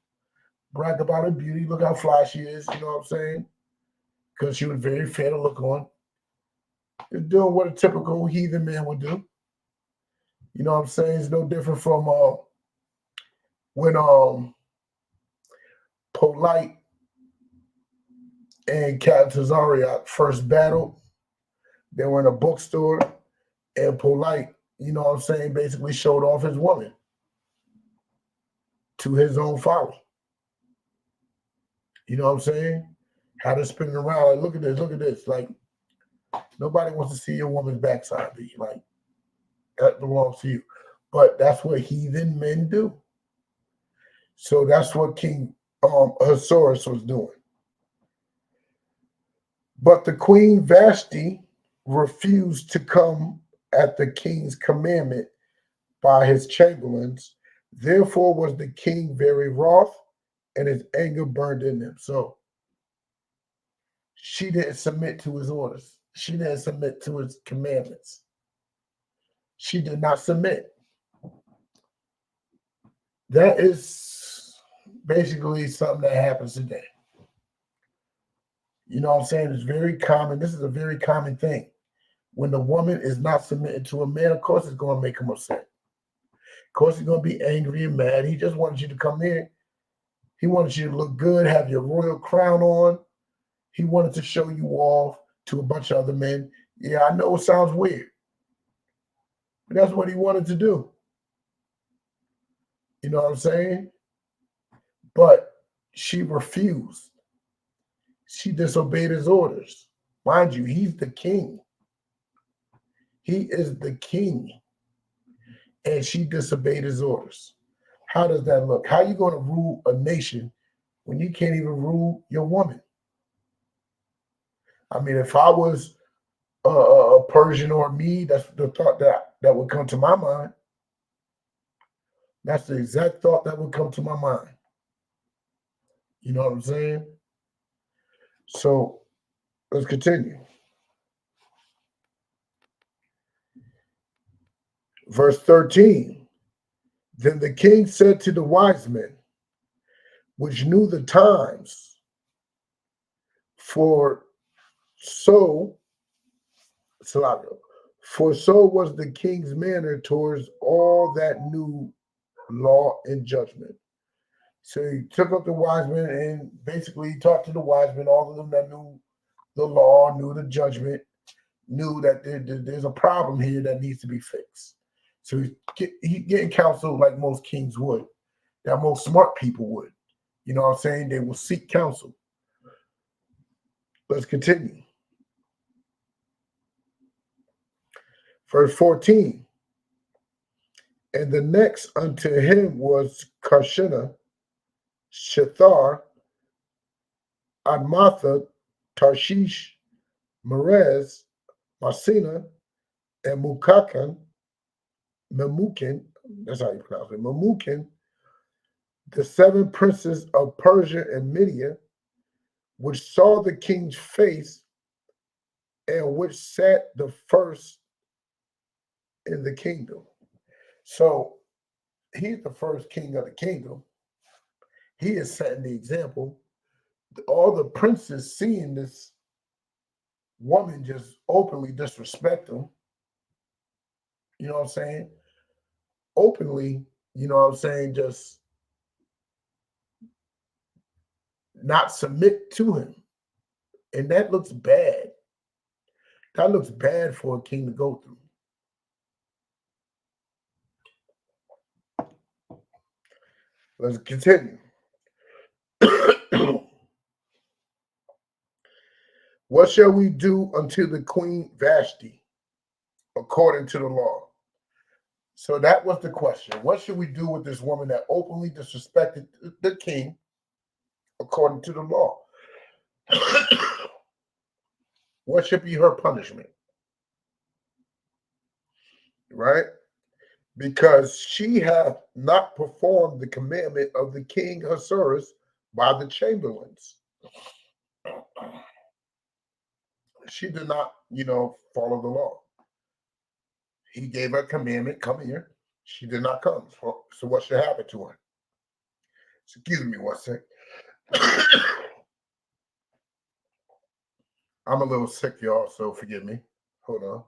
brag about her beauty. Look how fly she is, you know what I'm saying? Because she was very fair to look on. He's doing what a typical heathen man would do. You know what I'm saying? It's no different from when Polite and Captain Tazariot first battled. They were in a bookstore, and Polite, you know what I'm saying, basically showed off his woman to his own folly. You know what I'm saying? Had her spinning around like, look at this. Like, Nobody wants to see your woman's backside. Be like, that belongs to you. But that's what heathen men do. So that's what King Ahasuerus was doing. But the Queen Vashti refused to come at the king's commandment by his chamberlains. Therefore was the king very wroth, and his anger burned in him. So she didn't submit to his orders. She didn't submit to his commandments. She did not submit. That is basically something that happens today. You know what I'm saying? It's very common. This is a very common thing. When the woman is not submitting to a man, of course it's going to make him upset. Of course he's going to be angry and mad. He just wanted you to come in. He wanted you to look good, have your royal crown on. He wanted to show you off to a bunch of other men. Yeah, I know it sounds weird, but that's what he wanted to do. You know what I'm saying? But she refused. She disobeyed his orders. Mind you, he's the king. He is the king. And she disobeyed his orders. How does that look? How are you going to rule a nation when you can't even rule your woman? I mean, if I was a Persian or a Mede, that's the thought that would come to my mind. That's the exact thought that would come to my mind. You know what I'm saying? So let's continue. Verse 13. Then the king said to the wise men, which knew the times, for so was the king's manner towards all that knew law and judgment. So he took up the wise men and basically talked to the wise men, all of them that knew the law, knew the judgment, knew that there's a problem here that needs to be fixed. So he getting counsel like most kings would, that most smart people would. You know what I'm saying? They will seek counsel. Let's continue. Verse 14. And the next unto him was Karshena, Shethar, Admatha, Tarshish, Merez, Marsina, and Memucan, that's how you pronounce it, Memucan, the 7 princes of Persia and Media, which saw the king's face, and which sat the first in the kingdom. So he's the first king of the kingdom. He is setting the example. All the princes seeing this woman just openly disrespect him. You know what I'm saying? Openly, you know what I'm saying, just not submit to him. And that looks bad. That looks bad for a king to go through. Let's continue. What shall we do unto the Queen Vashti according to the law? So that was the question. What should we do with this woman that openly disrespected the king according to the law? What should be her punishment? Right? Because she hath not performed the commandment of the king Ahasuerus by the chamberlains. She did not, follow the law. He gave her a commandment, come here. She did not come. So what should happen to her? Excuse me one sec. I'm a little sick, y'all, so forgive me. Hold on.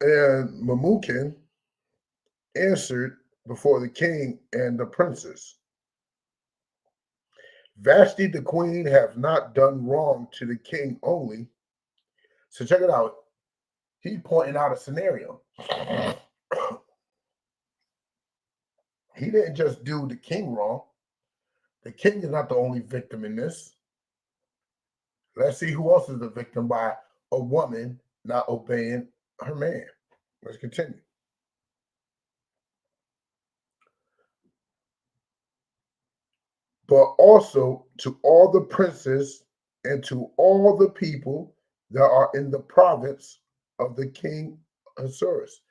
And Memucan answered before the king and the princes, Vashti the queen have not done wrong to the king only. So check it out. He's pointing out a scenario. He didn't just do the king wrong. The king is not the only victim in this. Let's see who else is the victim by a woman not obeying her man. Let's continue. But also to all the princes and to all the people that are in the province of the king Ahasuerus.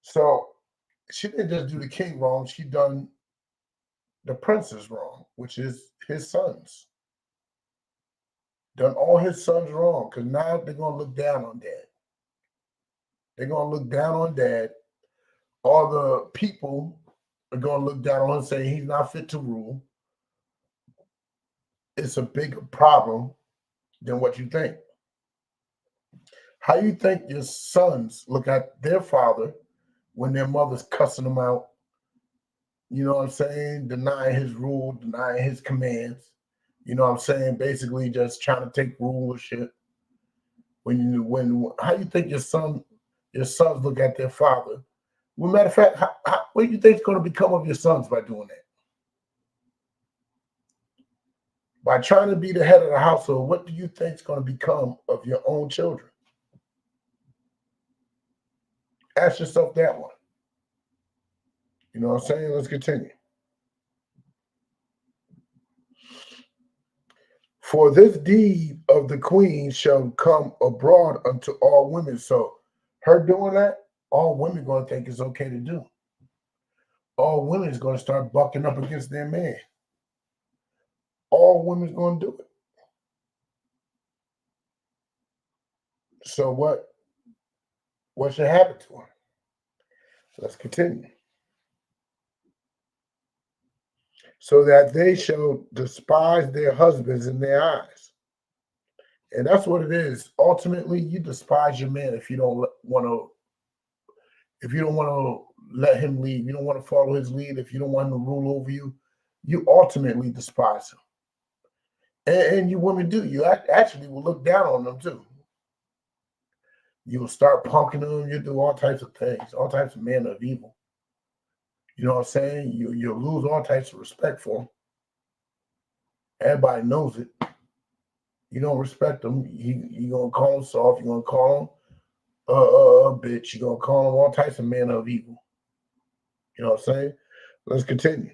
So she didn't just do the king wrong, she done the princes wrong, which is his sons. Done all his sons wrong, because now they're gonna look down on dad. They're gonna look down on dad. All the people are gonna look down on him saying he's not fit to rule. It's a bigger problem than what you think. How you think your sons look at their father when their mother's cussing them out? You know what I'm saying? Denying his rule, denying his commands. You know what I'm saying? Basically just trying to take rulership. When how you think your sons look at their father? Well, matter of fact, what do you think is going to become of your sons by doing that? By trying to be the head of the household, what do you think is going to become of your own children? Ask yourself that one. You know what I'm saying? Let's continue. For this deed of the queen shall come abroad unto all women. So her doing that, all women going to think it's okay to do. All women is going to start bucking up against their man. All women's going to do it. So what should happen to her? Let's continue. So that they shall despise their husbands in their eyes. And that's what it is. Ultimately, you despise your man if you don't want to let him lead, you don't want to follow his lead, if you don't want him to rule over you, you ultimately despise him. And you women do. You actually will look down on them too. You will start punking them. You do all types of things, all types of manner of evil. You know what I'm saying? You'll lose all types of respect for him. Everybody knows it. You don't respect him. You're going to call him soft. You're going to call him bitch. You're going to call him all types of manner of evil. You know what I'm saying? Let's continue.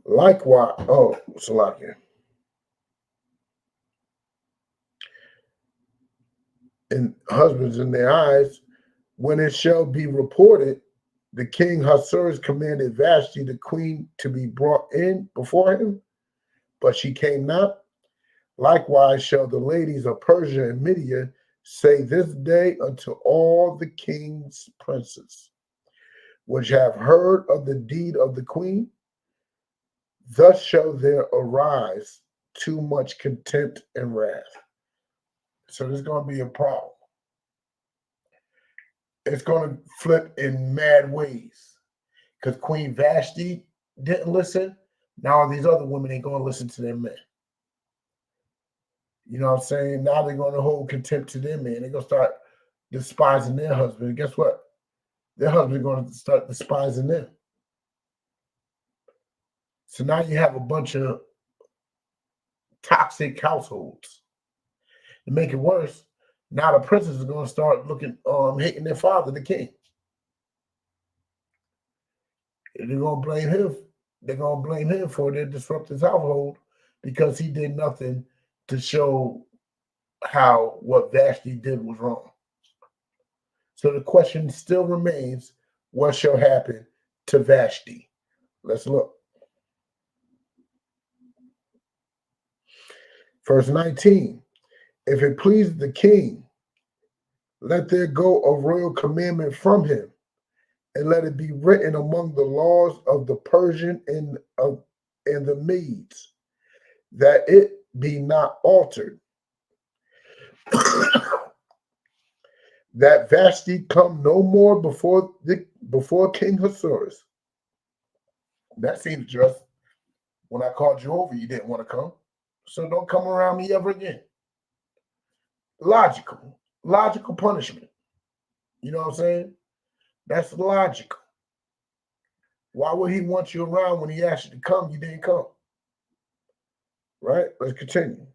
Likewise, Salakia. And husbands in their eyes, when it shall be reported, the king Ahasuerus commanded Vashti, the queen, to be brought in before him, but she came not. Likewise shall the ladies of Persia and Media say this day unto all the king's princes, which have heard of the deed of the queen, thus shall there arise too much contempt and wrath. So there's going to be a problem. It's going to flip in mad ways because Queen Vashti didn't listen. Now these other women ain't going to listen to their men. You know what I'm saying? Now they're going to hold contempt to their men. They're going to start despising their husband. And guess what? Their husband is going to start despising them. So now you have a bunch of toxic households. To make it worse, now the princes are going to start hating their father, the king. And they're going to blame him. They're going to blame him for their disrupted household because he did nothing to show how what Vashti did was wrong. So the question still remains, what shall happen to Vashti? Let's look. Verse 19, if it please the king, let there go a royal commandment from him, and let it be written among the laws of the Persian and the Medes, that it be not altered, that Vashti come no more before King Ahasuerus. That seems just. When I called you over, you didn't want to come. So don't come around me ever again. Logical punishment. You know what I'm saying? That's logical. Why would he want you around when he asked you to come? You didn't come. Right? Let's continue.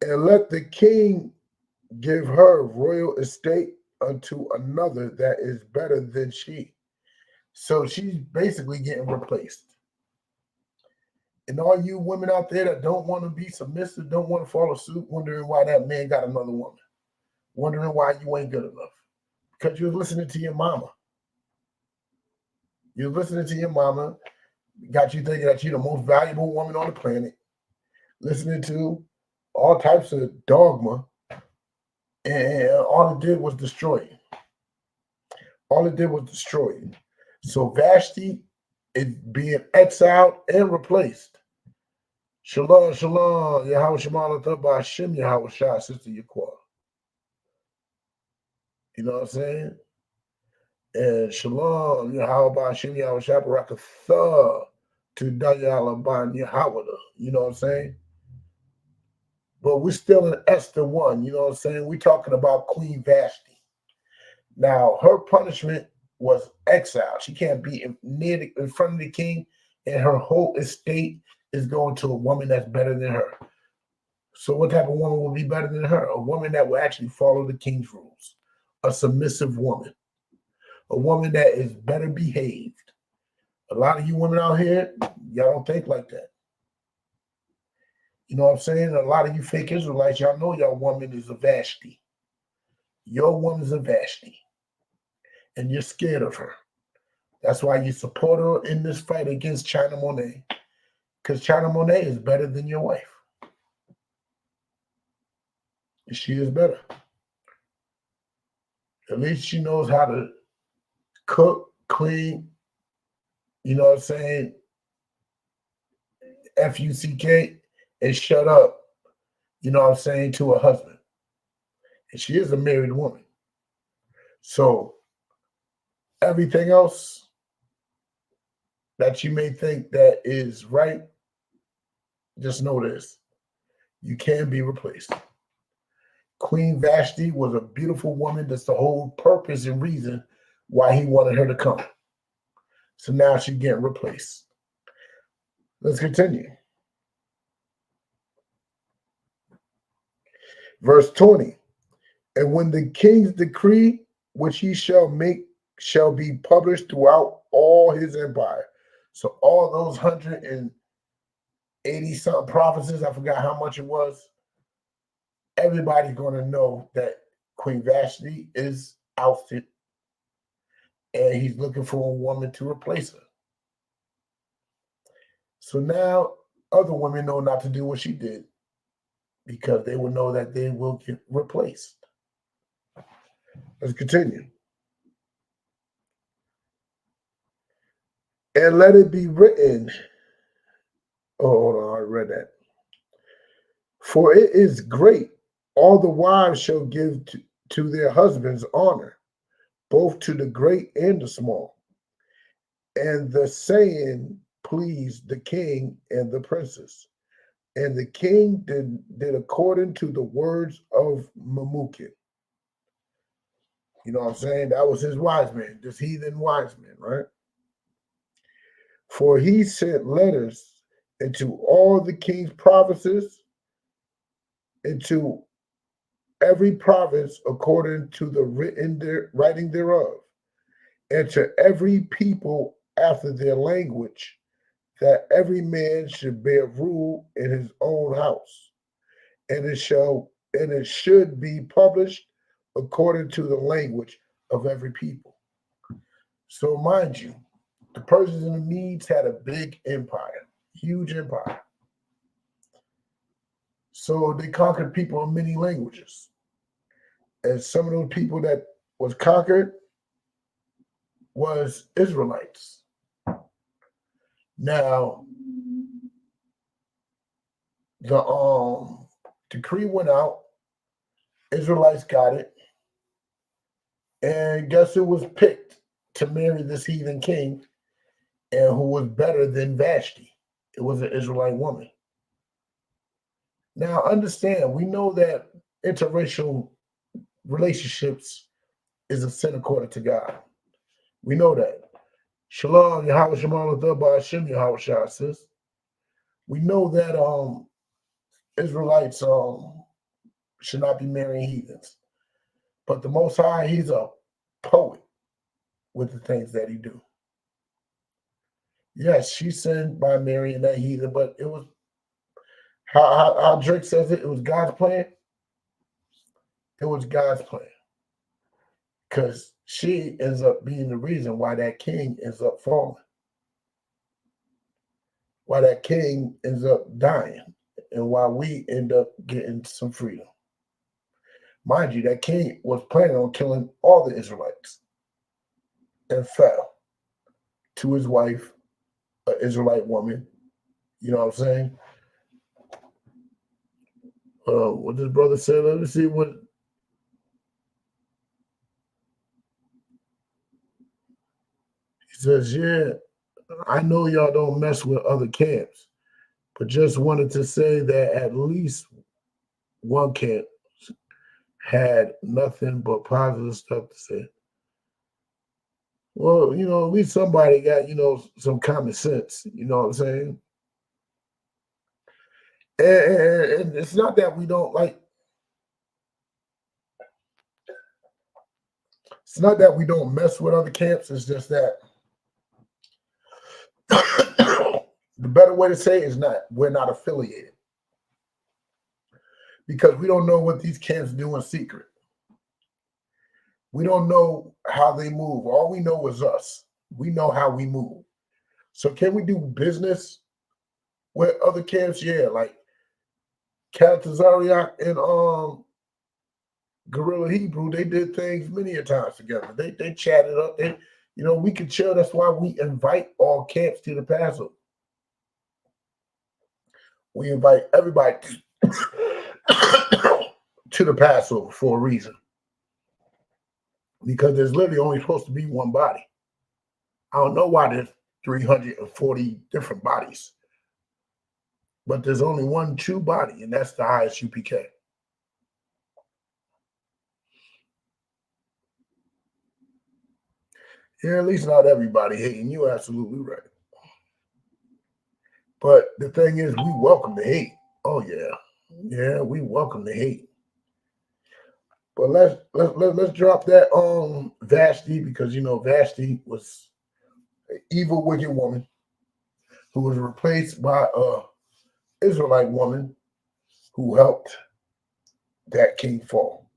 And let the king give her royal estate unto another that is better than she. So she's basically getting replaced. And all you women out there that don't want to be submissive, don't want to follow suit, wondering why that man got another woman, wondering why you ain't good enough. Because you're listening to your mama. You're listening to your mama, got you thinking that you're the most valuable woman on the planet, listening to all types of dogma, and all it did was destroy you. All it did was destroy you. So Vashti is being exiled and replaced. Shalom, shalom. Yahweh Shemala Thabah Hashem Yahweh Shah, Sister Yaqua. You know what I'm saying? And shalom, Yahweh Hashem Yahweh Shah Barakatha to Dayalaban Yahweh. You know what I'm saying? But we're still in Esther 1. You know what I'm saying? We're talking about Queen Vashti. Now, her punishment was exile. She can't be in front of the king, and her whole estate is going to a woman that's better than her. So what type of woman will be better than her? A woman that will actually follow the king's rules. A submissive woman. A woman that is better behaved. A lot of you women out here, y'all don't think like that. You know what I'm saying? A lot of you fake Israelites, y'all know your woman is a Vashti. Your woman's a Vashti. And you're scared of her. That's why you support her in this fight against China Monet. Because China Monet is better than your wife. She is better. At least she knows how to cook, clean, you know what I'm saying, FUCK, and shut up, you know what I'm saying, to her husband. And she is a married woman. So everything else that you may think that is right, just know this. You can be replaced. Queen Vashti was a beautiful woman. That's the whole purpose and reason why he wanted her to come. So now she's getting replaced. Let's continue. Verse 20. And when the king's decree, which he shall make, shall be published throughout all his empire. So all those 180 something provinces, I forgot how much it was, everybody's going to know that Queen Vashti is ousted and he's looking for a woman to replace her. So now other women know not to do what she did because they will know that they will get replaced. Let's continue. And let it be written. Oh, hold on, I read that. For it is great, all the wives shall give to their husbands honor, both to the great and the small. And the saying pleased the king and the princess. And the king did according to the words of Memucan. You know what I'm saying? That was his wise man, this heathen wise man, right? For he sent letters into all the king's provinces, into every province according to the writing thereof, and to every people after their language, that every man should bear rule in his own house, and it should be published according to the language of every people. So mind you, the Persians and the Medes had a big empire, huge empire. So they conquered people in many languages. And some of those people that was conquered was Israelites. Now, the decree went out, Israelites got it, and guess who was picked to marry this heathen king and who was better than Vashti? It was an Israelite woman. Now, understand, we know that interracial relationships is a sin according to God. We know that. Shalom, Yahweh Shalom, Lathabah Hashem, Yahweh Shah, sis. We know that Israelites should not be marrying heathens. But the Most High, he's a poet with the things that he do. Yes, she sinned by marrying that heathen, but it was how Drake says it was God's plan. It was God's plan. Because she ends up being the reason why that king ends up falling. Why that king ends up dying. And why we end up getting some freedom. Mind you, that king was planning on killing all the Israelites. And fell to his wife, an Israelite woman. You know what I'm saying? What this brother said, let me see what. He says, yeah, I know y'all don't mess with other camps, but just wanted to say that at least one camp had nothing but positive stuff to say. Well, at least somebody got, some common sense. You know what I'm saying? And it's not that we don't like. It's not that we don't mess with other camps. It's just that the better way to say it is we're not affiliated. Because we don't know what these camps do in secret. We don't know how they move. All we know is us. We know how we move. So can we do business with other camps? Yeah, like Caltazariak and Gorilla Hebrew, they did things many a times together. They chatted up. We could chill. That's why we invite all camps to the Passover. We invite everybody to the Passover for a reason. Because there's literally only supposed to be one body. I don't know why there's 340 different bodies. But there's only one true body, and that's the ISUPK. Yeah, at least not everybody hating. You're absolutely right. But the thing is, we welcome the hate. Oh yeah. Yeah, we welcome the hate. But let's drop that on Vashti, because Vashti was an evil, wicked woman who was replaced by a Israelite woman who helped that king fall.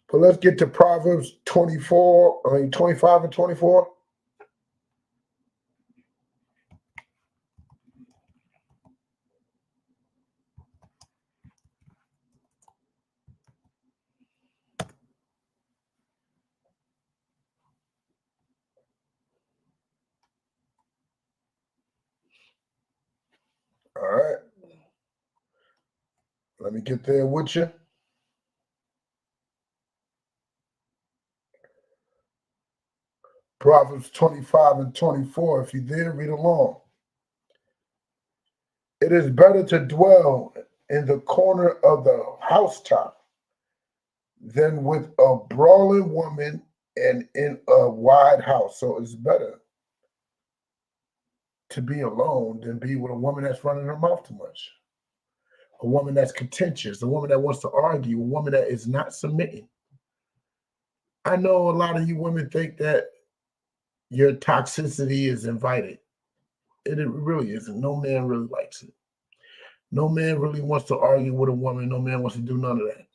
But let's get to Proverbs 25 and 24. All right. Let me get there with you. Proverbs 25 and 24. If you're there, read along. It is better to dwell in the corner of the housetop than with a brawling woman and in a wide house. So it's better to be alone than be with a woman that's running her mouth too much. A woman that's contentious, a woman that wants to argue, a woman that is not submitting. I know a lot of you women think that your toxicity is invited. It really isn't. No man really likes it. No man really wants to argue with a woman. No man wants to do none of that.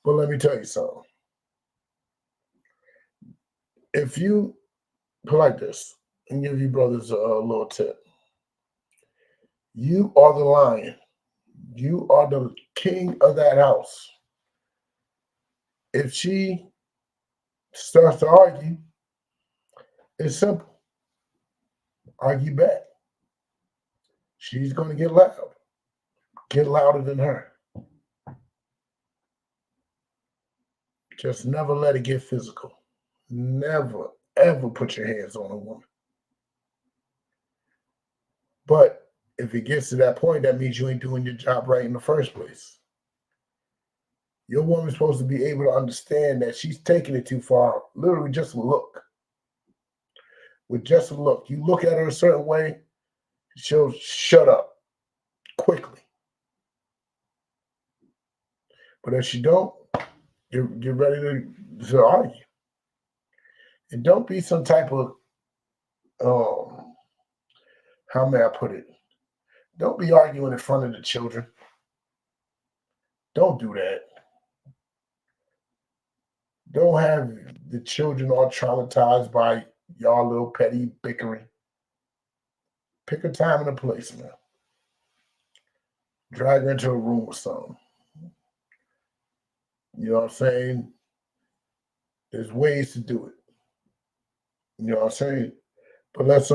But let me tell you something. If you put like this, and give you brothers a little tip. You are the lion. You are the king of that house. If she starts to argue, it's simple. Argue back. She's going to get loud. Get louder than her. Just never let it get physical. Never, ever put your hands on a woman. But if it gets to that point, that means you ain't doing your job right in the first place. Your woman's supposed to be able to understand that she's taking it too far. Literally just a look. With just a look. You look at her a certain way, she'll shut up quickly. But if she don't, you're ready to argue. And don't be some type of, how may I put it? Don't be arguing in front of the children. Don't do that. Don't have the children all traumatized by y'all little petty bickering. Pick a time and a place, man. Drag her into a room or something. You know what I'm saying? There's ways to do it. You know what I'm saying? But let's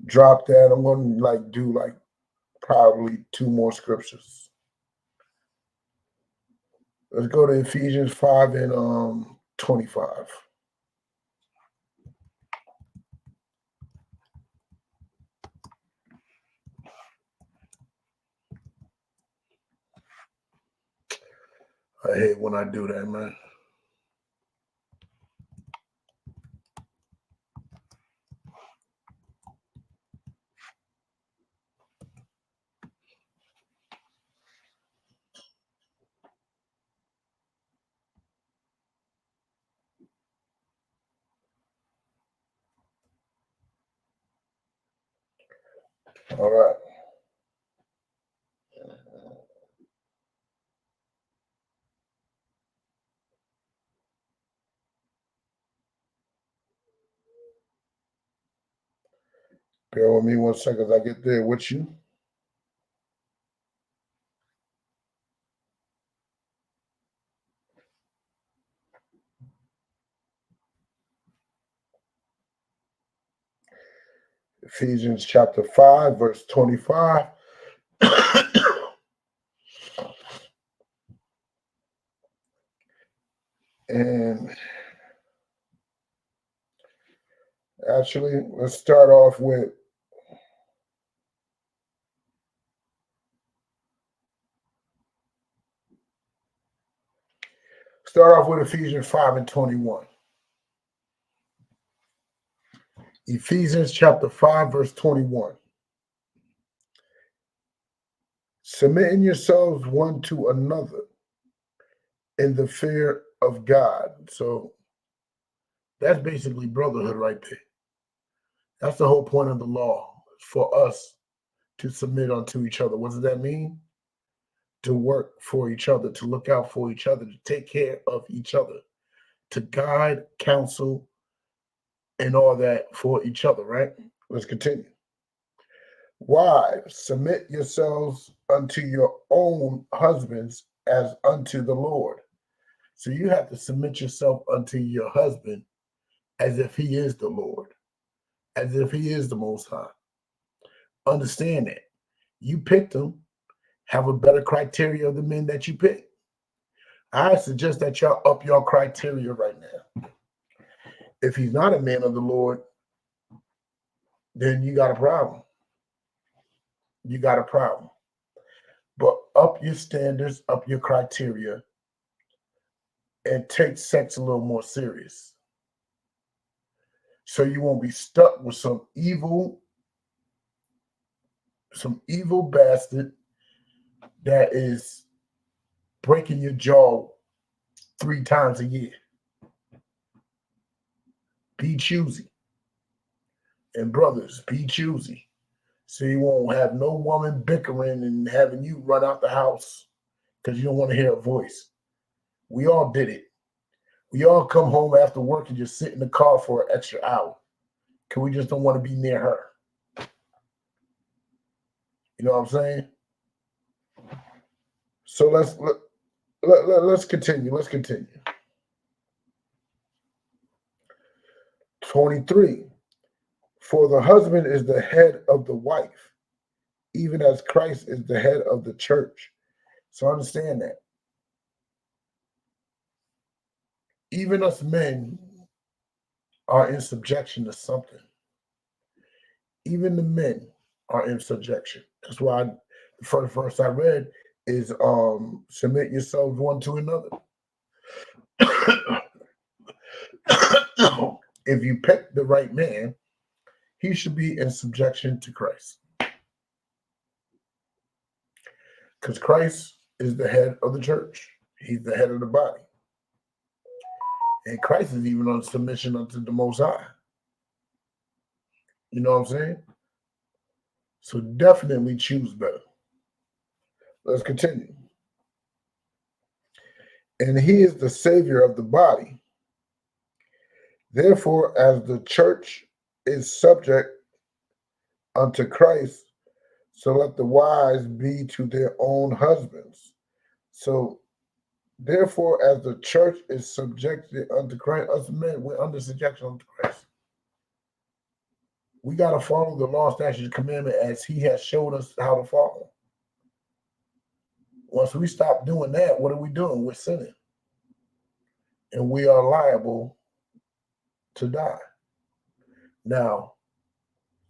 drop that. I'm gonna do probably 2 more scriptures. Let's go to Ephesians 5 and 25. I hate when I do that, man. All right. Bear with me 1 second as I get there with you. Ephesians chapter 5, verse 25. And actually, let's start off with Ephesians 5 and 21. Ephesians chapter 5, verse 21. Submitting yourselves one to another in the fear of God. So that's basically brotherhood right there. That's the whole point of the law, for us to submit unto each other. What does that mean? To work for each other, to look out for each other, to take care of each other, to guide, counsel, and all that for each other, right? Let's continue. Wives, submit yourselves unto your own husbands as unto the Lord. So you have to submit yourself unto your husband as if he is the Lord, as if he is the Most High. Understand that. You picked him, have a better criteria of the men that you pick. I suggest that y'all up your criteria right now. If he's not a man of the Lord, then you got a problem. You got a problem. But up your standards, up your criteria, and take sex a little more serious. So you won't be stuck with some evil bastard that is breaking your jaw 3 times a year. Be choosy. And brothers, be choosy. So you won't have no woman bickering and having you run out the house because you don't want to hear a voice. We all did it. We all come home after work and just sit in the car for an extra hour because we just don't want to be near her. You know what I'm saying? So let's continue. Let's continue. 23. For the husband is the head of the wife, even as Christ is the head of the church. So understand that. Even us men are in subjection to something. Even the men are in subjection. That's why the first verse I read is submit yourselves one to another. If you pick the right man, he should be in subjection to Christ. Because Christ is the head of the church. He's the head of the body. And Christ is even on submission unto the Most High. You know what I'm saying? So definitely choose better. Let's continue. And he is the Savior of the body. Therefore, as the church is subject unto Christ, so let the wives be to their own husbands. So, therefore, as the church is subjected unto Christ, us men, we're under subjection unto Christ. We got to follow the law, statutes, commandment as he has showed us how to follow. Once we stop doing that, what are we doing? We're sinning. And we are liable to die. Now,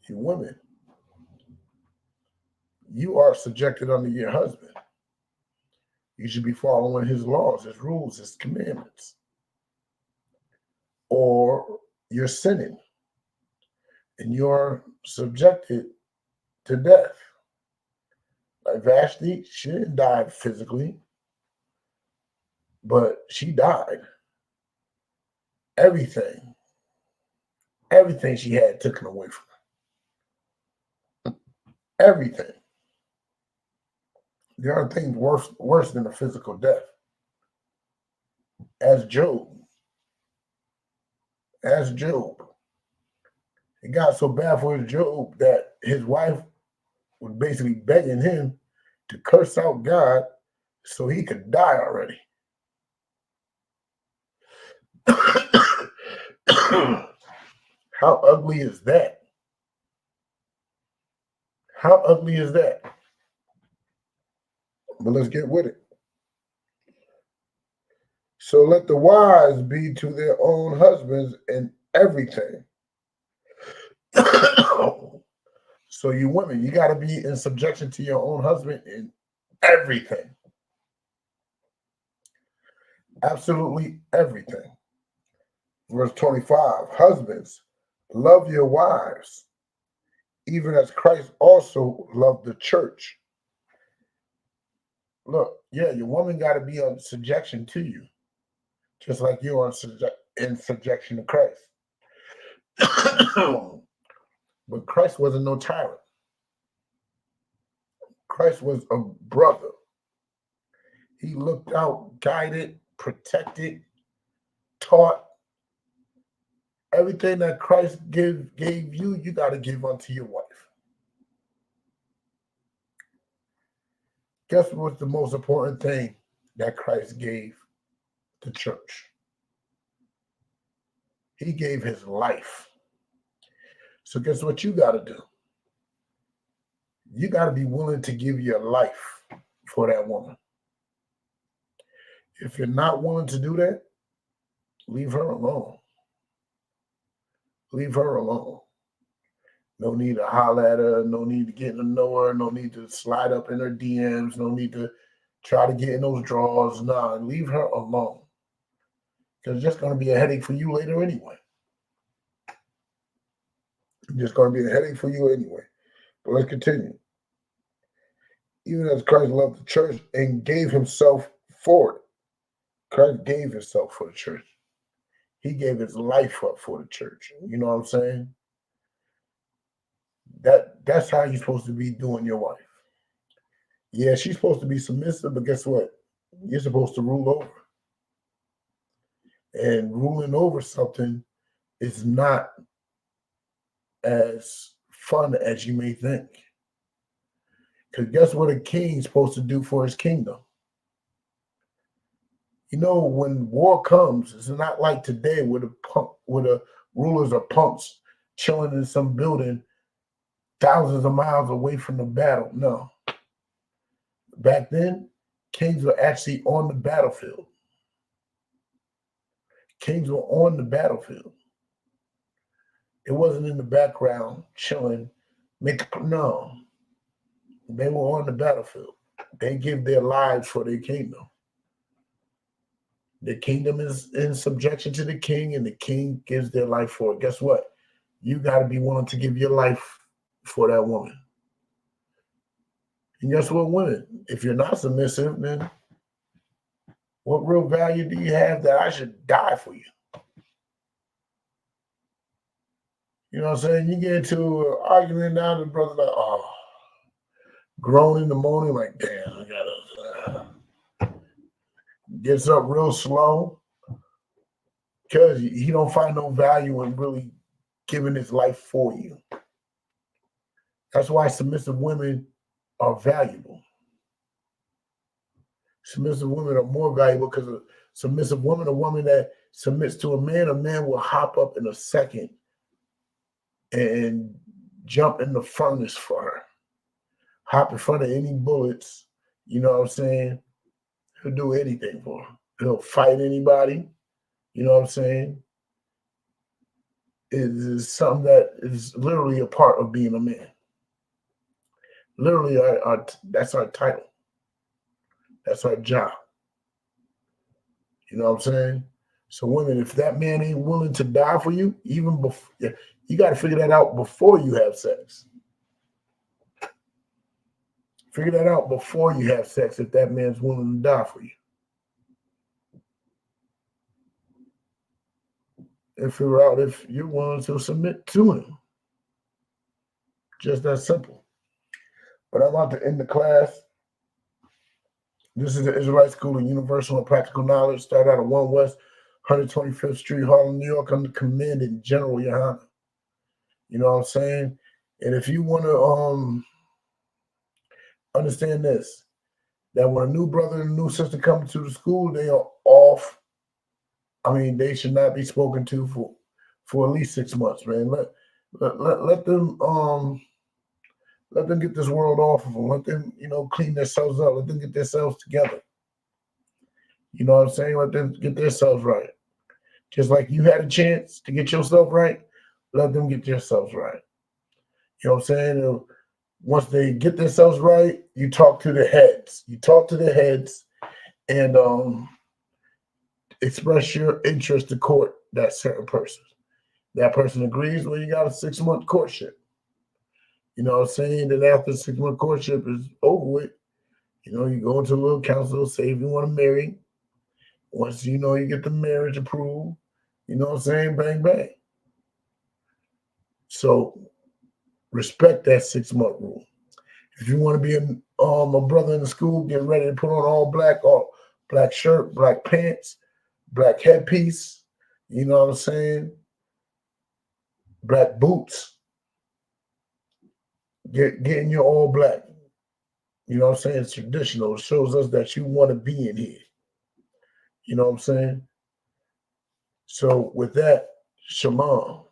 you women, you are subjected under your husband. You should be following his laws, his rules, his commandments. Or you're sinning and you're subjected to death. Like Vashti, she didn't die physically, but she died. Everything she had taken away from her. Everything. There are things worse than a physical death. As Job, it got so bad for Job that his wife was basically begging him to curse out God so he could die already. How ugly is that? How ugly is that? But let's get with it. So let the wives be to their own husbands in everything. So you women, you got to be in subjection to your own husband in everything. Absolutely everything. Verse 25, husbands, love your wives, even as Christ also loved the church. Look, yeah, your woman got to be on subjection to you, just like you're in subjection to Christ. But Christ wasn't no tyrant. Christ was a brother. He looked out, guided, protected, taught. Everything that Christ gave you, you got to give unto your wife. Guess what's the most important thing that Christ gave the church? He gave his life. So guess what you got to do? You got to be willing to give your life for that woman. If you're not willing to do that, leave her alone. Leave her alone. No need to holler at her. No need to get to know her. No need to slide up in her DMs. No need to try to get in those drawers. Nah, leave her alone. Because it's just going to be a headache for you later anyway. It's just going to be a headache for you anyway. But let's continue. Even as Christ loved the church and gave himself for it. Christ gave himself for the church. He gave his life up for the church. You know what I'm saying? That's how you're supposed to be doing your wife. Yeah, she's supposed to be submissive, but guess what? You're supposed to rule over. And ruling over something is not as fun as you may think. Because guess what a king's supposed to do for his kingdom? You know, when war comes, it's not like today where the rulers are punks chilling in some building thousands of miles away from the battle. No. Back then, kings were actually on the battlefield. Kings were on the battlefield. It wasn't in the background chilling. No. They were on the battlefield. They give their lives for their kingdom. The kingdom is in subjection to the king, and the king gives their life for it. Guess what? You got to be willing to give your life for that woman. And guess what, women? If you're not submissive, then what real value do you have that I should die for you? You know what I'm saying? You get into an argument now, the brother like, oh, groan in the morning, like, damn, I gotta gets up real slow because he don't find no value in really giving his life for you. That's why submissive women are valuable. Submissive women are more valuable because a submissive woman, a woman that submits to a man will hop up in a second and jump in the furnace for her. Hop in front of any bullets, you know what I'm saying? He'll do anything for her. He'll fight anybody, you know what I'm saying? It is something that is literally a part of being a man. Literally, that's our title. That's our job. You know what I'm saying? So women, if that man ain't willing to die for you, even before, you got to figure that out before you have sex. Figure that out before you have sex if that man's willing to die for you. And figure out if you're willing to submit to him. Just that simple. But I'm about to end the class. This is the Israelite School of Universal and Practical Knowledge. Start out at 1 West 125th Street, Harlem, New York, under command of General Yohana. You know what I'm saying? And if you want to understand this, that when a new brother and a new sister come to the school, they are off. I mean, they should not be spoken to for at least 6 months, man. Let them get this world off of them. Let them, clean themselves up. Let them get themselves together. You know what I'm saying? Let them get themselves right. Just like you had a chance to get yourself right, let them get themselves right. You know what I'm saying? Once they get themselves right, you talk to the heads. You talk to the heads and express your interest to court that certain person. That person agrees, well, you got a 6-month courtship. You know what I'm saying? Then after 6-month courtship is over with, you go into a little council, say if you want to marry. Once you get the marriage approved, you know what I'm saying? Bang, bang. So respect that 6-month rule. If you want to be a brother in the school, get ready to put on all black shirt, black pants, black headpiece, you know what I'm saying? Black boots. Get in your all black. You know what I'm saying? It's traditional. It shows us that you want to be in here. You know what I'm saying? So with that, Shema.